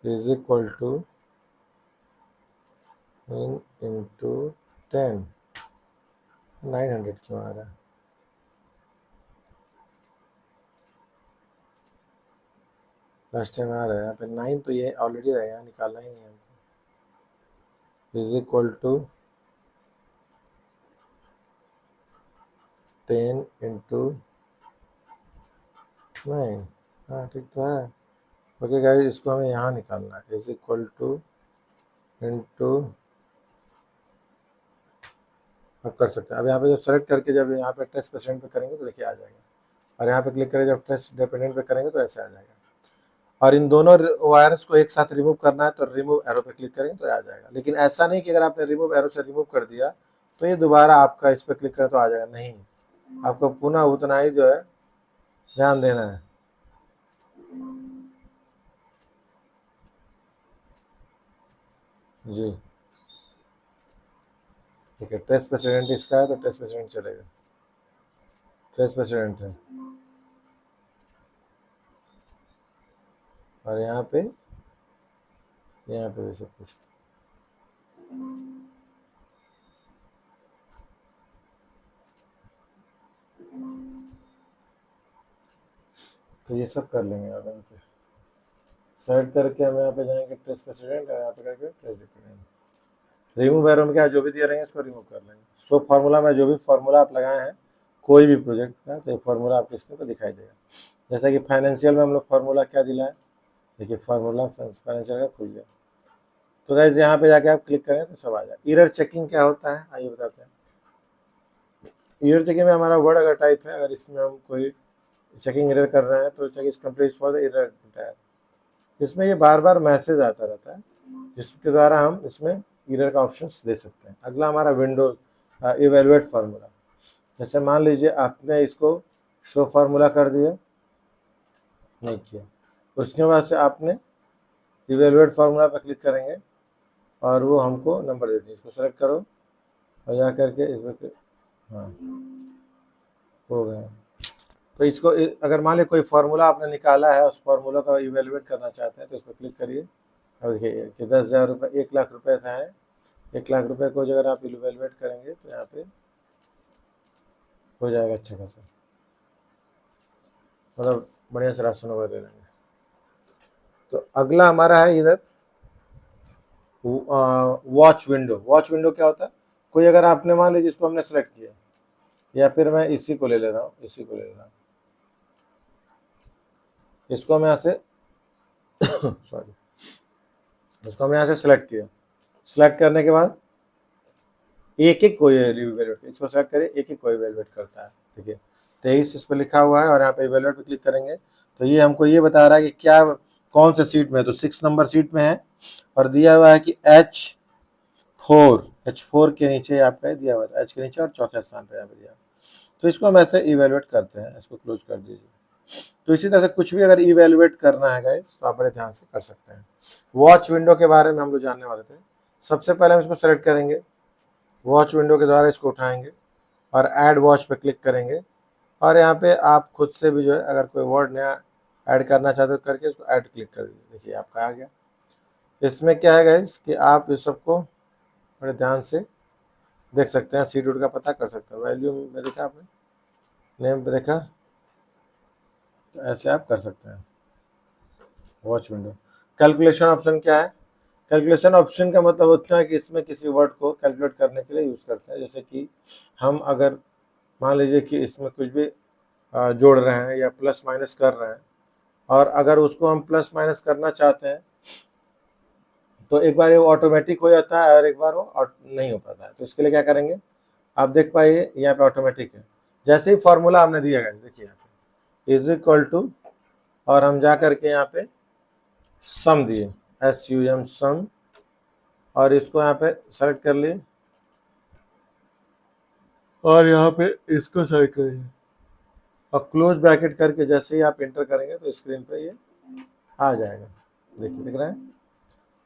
इज इक्वल टू इंटू 10 900 क्यों आ रहा है, लास्ट टाइम आ रहा है यहाँ पे 9 तो ये ऑलरेडी रहेगा, निकालना ही नहीं है हमको। इज इक्वल टू 10 इंटू 9, हाँ ठीक तो है। ओके गाइस, इसको हमें यहाँ निकालना है, इज इक्वल टू इंटू अब कर सकते हैं। अब यहाँ पे जब सेलेक्ट करके जब यहाँ पे टेस्ट पेशेंट पे करेंगे तो देखिए आ जाएगा, और यहाँ पे क्लिक करें जब टेस्ट डिपेंडेंट पे करेंगे तो ऐसे आ जाएगा। और इन दोनों वायर्स को एक साथ रिमूव करना है तो रिमूव एरो पे क्लिक करेंगे तो आ जाएगा। लेकिन ऐसा नहीं कि अगर आपने रिमूव एरो से रिमूव कर दिया तो ये दोबारा आपका इस पर क्लिक करें तो आ जाएगा, नहीं, आपको पुनः उतना ही जो है ध्यान देना है। जी ठीक है, टेस्ट प्रेसिडेंट इसका है तो टेस्ट प्रेसिडेंट चलेगा, टेस्ट प्रेसिडेंट है। और यहाँ पे भी सब कुछ, तो ये सब कर लेंगे। अब यहाँ पे सेलेक्ट करके हम यहाँ पे जाएंगे टेस्ट प्रेसिडेंट, और यहाँ पे करके टेस्ट डिपेंडेंट, रिमूव एरो में क्या जो भी दिए रहेंगे इसको रिमूव कर लेंगे। सो फार्मूला में जो भी फार्मूला आप लगाए हैं कोई भी प्रोजेक्ट का, तो ये फार्मूला आपके स्क्रीन पर दिखाई देगा। जैसा कि फाइनेंशियल में हम लोग फार्मूला क्या दिला है, देखिए फार्मूला फाइनेंशियल का खुल गया। तो गाइस यहाँ पे जाके आप क्लिक करें तो सब आ जाए। एरर चेकिंग क्या होता है आइए बताते हैं। एरर चेकिंग में हमारा वर्ड अगर टाइप है, अगर इसमें हम कोई चेकिंग एरर कर रहे हैं तो check is complete for the error type, इसमें ये बार बार मैसेज आता रहता है जिसके द्वारा हम इसमें एरर का ऑप्शन दे सकते हैं। अगला हमारा विंडोज इवेलुएट फार्मूला, जैसे मान लीजिए आपने इसको शो फार्मूला कर दिया, नहीं किया, उसके बाद से आपने इवेलुएट फार्मूला पर क्लिक करेंगे और वो हमको नंबर देती है। इसको सेलेक्ट करो और जा करके इसमें हाँ हो गया। तो इसको अगर मान लीजिए कोई फार्मूला आपने निकाला है, उस फार्मूला का इवेलुएट करना चाहते हैं तो इस पर क्लिक करिए अब देखिए कि 10,000 रुपये, 1,00,000 रुपये था है, 1,00,000 रुपये को अगर आप इवेलुएट करेंगे तो यहाँ पे हो जाएगा अच्छा खासा, मतलब बढ़िया से राशन वगैरह ले लेंगे। तो अगला हमारा है इधर वॉच विंडो। वॉच विंडो क्या होता है, कोई अगर आपने मान लीजिए इसको हमने सेलेक्ट किया, या फिर मैं इसी को ले ले रहा हूँ, इसी को ले ले रहा हूँ, इसको हम यहाँ से सॉरी, इसको हमने यहाँ से सेलेक्ट किया। सेलेक्ट करने के बाद एक एक कोई इवेलुएट, इसको सेलेक्ट करिए, एक एक कोई इवेलुएट करता है। देखिए 23 इस पर लिखा हुआ है और यहाँ पे इवेलुएट पे क्लिक करेंगे तो ये हमको ये बता रहा है कि क्या कौन से सीट में है, तो 6 नंबर सीट में है और दिया हुआ है कि H4 के नीचे आपका दिया हुआ है, H के नीचे और चौथे स्थान पे यहाँ पे दिया। तो इसको हम ऐसे इवेलुएट करते हैं, इसको क्लोज कर दीजिए। तो इसी तरह से कुछ भी अगर इवेलुएट करना है गाइस तो आप बड़े ध्यान से कर सकते हैं। वॉच विंडो के बारे में हम लोग जानने वाले थे। सबसे पहले हम इसको सेलेक्ट करेंगे, वॉच विंडो के द्वारा इसको उठाएंगे और ऐड वॉच पे क्लिक करेंगे और यहाँ पे आप खुद से भी जो है अगर कोई वर्ड नया ऐड करना चाहते हो करके इसको ऐड क्लिक कर दीजिए। देखिए आपका आ गया। इसमें क्या है गाइस कि आप इस सबको बड़े ध्यान से देख सकते हैं, सीट रूट का पता कर सकते हैं। वैल्यू में देखा आपने, नेम पे देखा, तो ऐसे आप कर सकते हैं। वॉच विंडो कैलकुलेशन ऑप्शन क्या है, कैलकुलेशन ऑप्शन का मतलब होता है कि इसमें किसी वर्ड को कैलकुलेट करने के लिए यूज़ करते हैं। जैसे कि हम अगर मान लीजिए कि इसमें कुछ भी जोड़ रहे हैं या प्लस माइनस कर रहे हैं और अगर उसको हम प्लस माइनस करना चाहते हैं तो एक बार वो ऑटोमेटिक हो जाता है और एक बार वो नहीं हो पाता है। तो इसके लिए क्या करेंगे, आप देख पाइए यहाँ पे ऑटोमेटिक है। जैसे ही फॉर्मूला हमने दिया गया, देखिए यहाँ पे इज इक्वल टू और हम जा करके यहाँ पे सम दिए, SUM सम, और इसको यहाँ पे सेलेक्ट कर लिए और यहाँ पे इसको सेलेक्ट करिए और क्लोज ब्रैकेट करके जैसे ही आप एंटर करेंगे तो स्क्रीन पे ये आ जाएगा। देखिए दिख रहा है।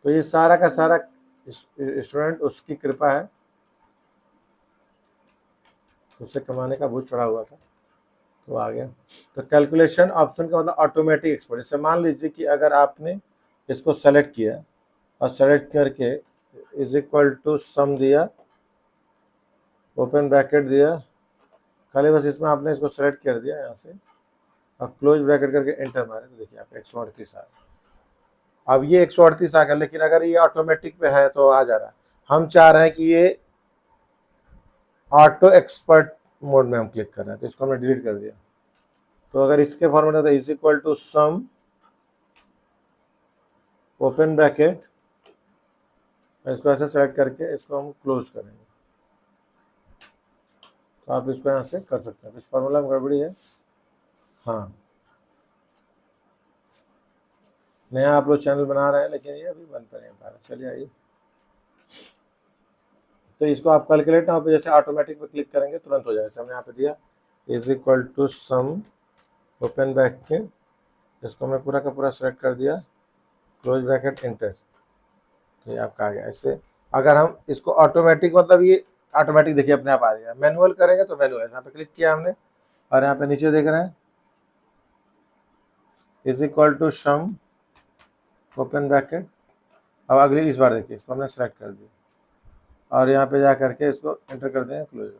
तो ये सारा का सारा स्टूडेंट उसकी कृपा है, उससे कमाने का भूत चढ़ा हुआ था तो आ गया। तो कैलकुलेशन ऑप्शन का मतलब ऑटोमेटिक एक्सपोर्ट। जैसे मान लीजिए कि अगर आपने इसको सेलेक्ट किया और सेलेक्ट करके इज इक्वल टू सम दिया, ओपन ब्रैकेट दिया, खाली बस इसमें आपने इसको सेलेक्ट कर दिया यहाँ से और क्लोज ब्रैकेट करके एंटर मारे तो देखिए आप 138 आ गया। अब ये 138 आ गया, लेकिन अगर ये ऑटोमेटिक पे है तो आ जा रहा है। हम चाह रहे हैं कि ये ऑटो एक्सपर्ट मोड में हम क्लिक कर रहे हैं तो इसको हमने डिलीट कर दिया। तो अगर इसके फॉर्मेट है is equal to sum open bracket, इसको ऐसे सेलेक्ट करके इसको हम क्लोज करेंगे तो आप इसको यहाँ से कर सकते हैं। कुछ फॉर्मूला में गड़बड़ी है, हाँ नया आप लोग चैनल बना रहे हैं लेकिन ये अभी बन पर नहीं पा रहा। चलिए आइए, तो इसको आप कैलकुलेट यहाँ पे जैसे ऑटोमेटिक पे क्लिक करेंगे तुरंत हो जाएगा। हमने यहाँ पे दिया is equal to sum open bracket, इसको हमने पूरा का पूरा सेलेक्ट कर दिया, क्लोज ब्रैकेट एंटर, तो ये आपका आ गया। ऐसे अगर हम इसको ऑटोमेटिक मतलब ये ऑटोमेटिक देखिए अपने आप आ जाएगा। मैनुअल करेंगे तो मैनुअल, यहाँ पे क्लिक किया हमने और यहाँ पे नीचे देख रहे हैं is equal to sum open bracket. अब अगली इस बार देखिए इसको हमने सेलेक्ट कर दिया और यहाँ पे जा करके इसको एंटर कर देंगे क्लोज।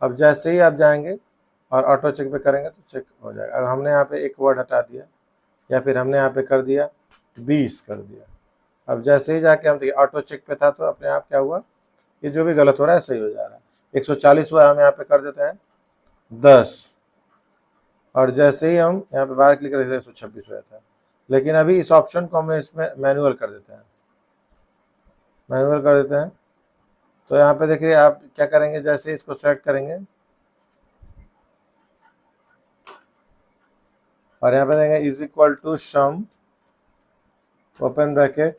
अब जैसे ही आप जाएंगे और ऑटो चेक पे करेंगे तो चेक हो जाएगा। अगर हमने यहाँ पे एक वर्ड हटा दिया या फिर हमने यहाँ पे कर दिया 20 कर दिया, अब जैसे ही जाके हम देखिए ऑटो चेक पे था तो अपने आप क्या हुआ, ये जो भी गलत हो रहा है सही हो जा रहा है। 140 हुआ, हम यहाँ पे कर देते हैं 10 और जैसे ही हम यहाँ पे बाहर क्लिक कर देते हैं 126 हो जाता है। लेकिन अभी इस ऑप्शन को हमने इसमें मैनुअल कर देते हैं, मैनुअल कर देते हैं। तो यहाँ पे देखिए आप क्या करेंगे, जैसे इसको सेलेक्ट करेंगे और यहाँ पे देंगे is equal to sum open bracket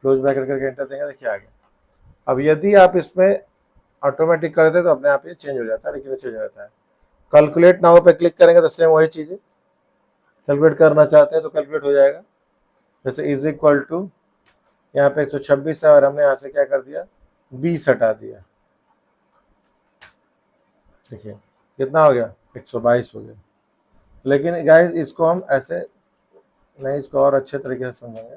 close bracket करके एंटर देंगे, देखिए आ गया। अब यदि आप इसमें ऑटोमेटिक कर देते तो अपने आप ये चेंज हो जाता है, लेकिन ये चेंज हो जाता है। कैलकुलेट नाउ पे क्लिक करेंगे तो सेम वही चीज़ है, कैलकुलेट करना चाहते हैं तो कैलकुलेट हो जाएगा। जैसे इज इक्वल टू यहाँ पे 126 है और हमने यहाँ से क्या कर दिया 20 हटा दिया, देखिए कितना हो गया 122 हो गया। लेकिन गाइस इसको हम ऐसे नहीं, इसको और अच्छे तरीके से समझेंगे।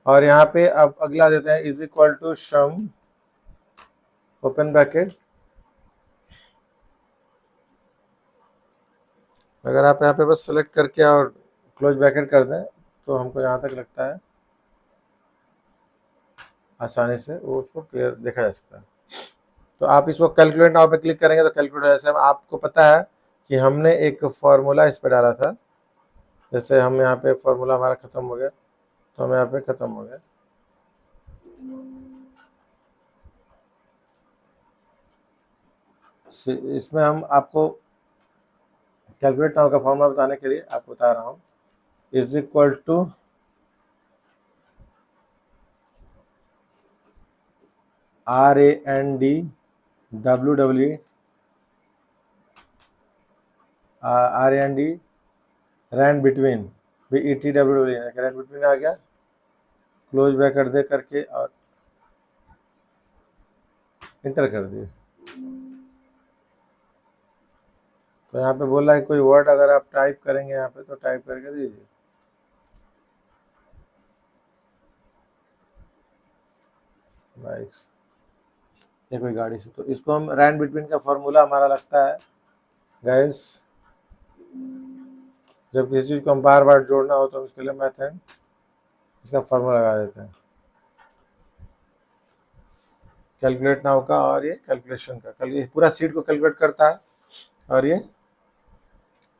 और यहाँ पे अब अगला देते हैं, इज इक्वल टू श्रम ओपन ब्रैकेट। अगर आप यहाँ पे बस सेलेक्ट करके और क्लोज ब्रैकेट कर दें तो हमको यहाँ तक लगता है आसानी से वो उसको क्लियर देखा जा सकता है। तो आप इसको कैलकुलेट नाउ पे क्लिक करेंगे तो कैलकुलेट जैसे आपको पता है कि हमने एक फार्मूला इस पे डाला था, जैसे हम यहाँ पे फार्मूला हमारा ख़त्म हो गया तो हम यहाँ पे ख़त्म हो गया। इसमें हम आपको कैलकुलेट नाउ का फॉर्मूला बताने के लिए आपको बता रहा हूँ, is equal to RAND rand between rand between आ गया, क्लोज ब्रैकेट दे करके और इंटर कर दिए। तो यहाँ पे बोल रहा है कोई वर्ड अगर आप टाइप करेंगे यहाँ पे तो टाइप करके दीजिए। बाइक्स, ये कोई गाड़ी से, तो इसको हम रैंड बिटवीन का फॉर्मूला हमारा लगता है गाइस, जब किसी चीज़ को हम बार बार जोड़ना हो तो उसके लिए मेथड इसका फॉर्मूला लगा देते हैं कैलकुलेट नाउ का, और ये कैलकुलेशन का ये पूरा सीट को कैलकुलेट करता है और ये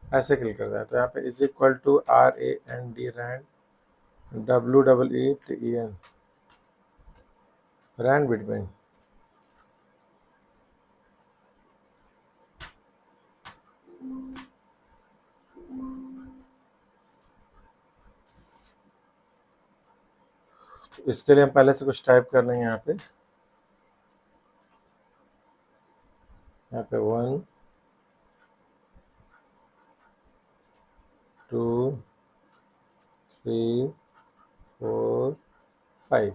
ऐसे क्लिक करता है। तो यहाँ पे is equal to RAND rand WEETEN rand between. इसके लिए हम पहले से कुछ टाइप कर लेंगे यहाँ पे 1 2 3 4 5।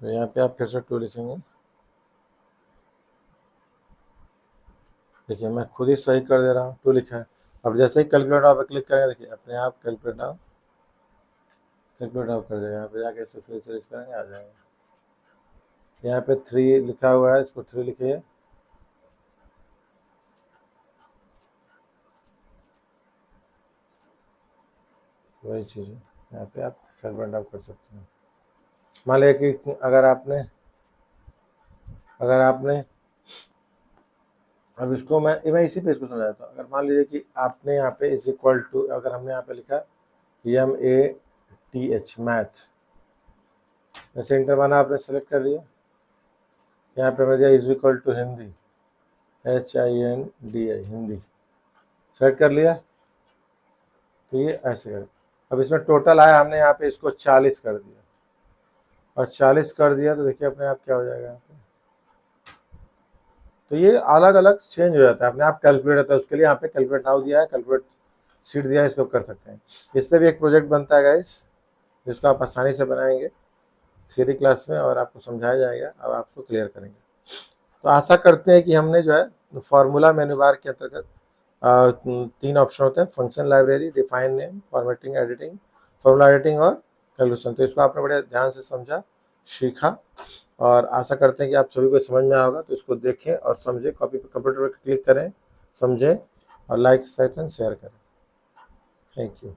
तो यहाँ पे आप फिर से 2 लिखेंगे। देखिए मैं खुद ही सही कर दे रहा हूँ, 2 लिखा है। अब जैसे ही कैलकुलेट नाउ पे क्लिक करेंगे देखिए अपने आप कैलकुलेट नाउ कर देगा। यहाँ पे जाके इसे फिर से करेंगे आ जाएगा। यहाँ पे 3 लिखा हुआ है, इसको 3 लिखिए। वही चीज़ है, यहाँ पे आप कैलकुलेट नाउ कर सकते हैं। मान लिया कि अगर आपने अब इसको मैं इसी पे इसको समझाता हूँ। अगर मान लीजिए कि आपने यहाँ पे इज इक्वल टू, अगर हमने यहाँ पे लिखा MATH मैथ, जैसे इंटर माना आपने सेलेक्ट कर लिया, यहाँ पे मैं दिया is equal to Hindi HINDI Hindi, select कर लिया। तो ये ऐसे कर, अब इसमें टोटल आया, हमने यहाँ पे इसको 40 कर दिया और 40 कर दिया तो देखिए अपने आप क्या हो जाएगा यहाँ पे। तो ये अलग अलग चेंज हो जाता है अपने आप, कैलकुलेट होता है। उसके लिए यहाँ पे कैलकुलेट नाउ दिया है, कैलकुलेट सीट दिया है, इसको कर सकते हैं। इस पर भी एक प्रोजेक्ट बनता है गाइस जिसको आप आसानी से बनाएंगे थ्योरी क्लास में और आपको समझाया जाएगा, अब आप उसको क्लियर करेंगे। तो आशा करते हैं कि हमने जो है फार्मूला मेन्यू बार के अंतर्गत 3 ऑप्शन होते हैं, function, library, define name, formatting, editing, formula editing और कैलकुलेशन। तो इसको आपने बड़े ध्यान से समझा, सीखा और आशा करते हैं कि आप सभी को समझ में आया होगा। तो इसको देखें और समझें, कॉपी पे कंप्यूटर पर क्लिक करें, समझें और लाइक, शेयर करें। Thank you.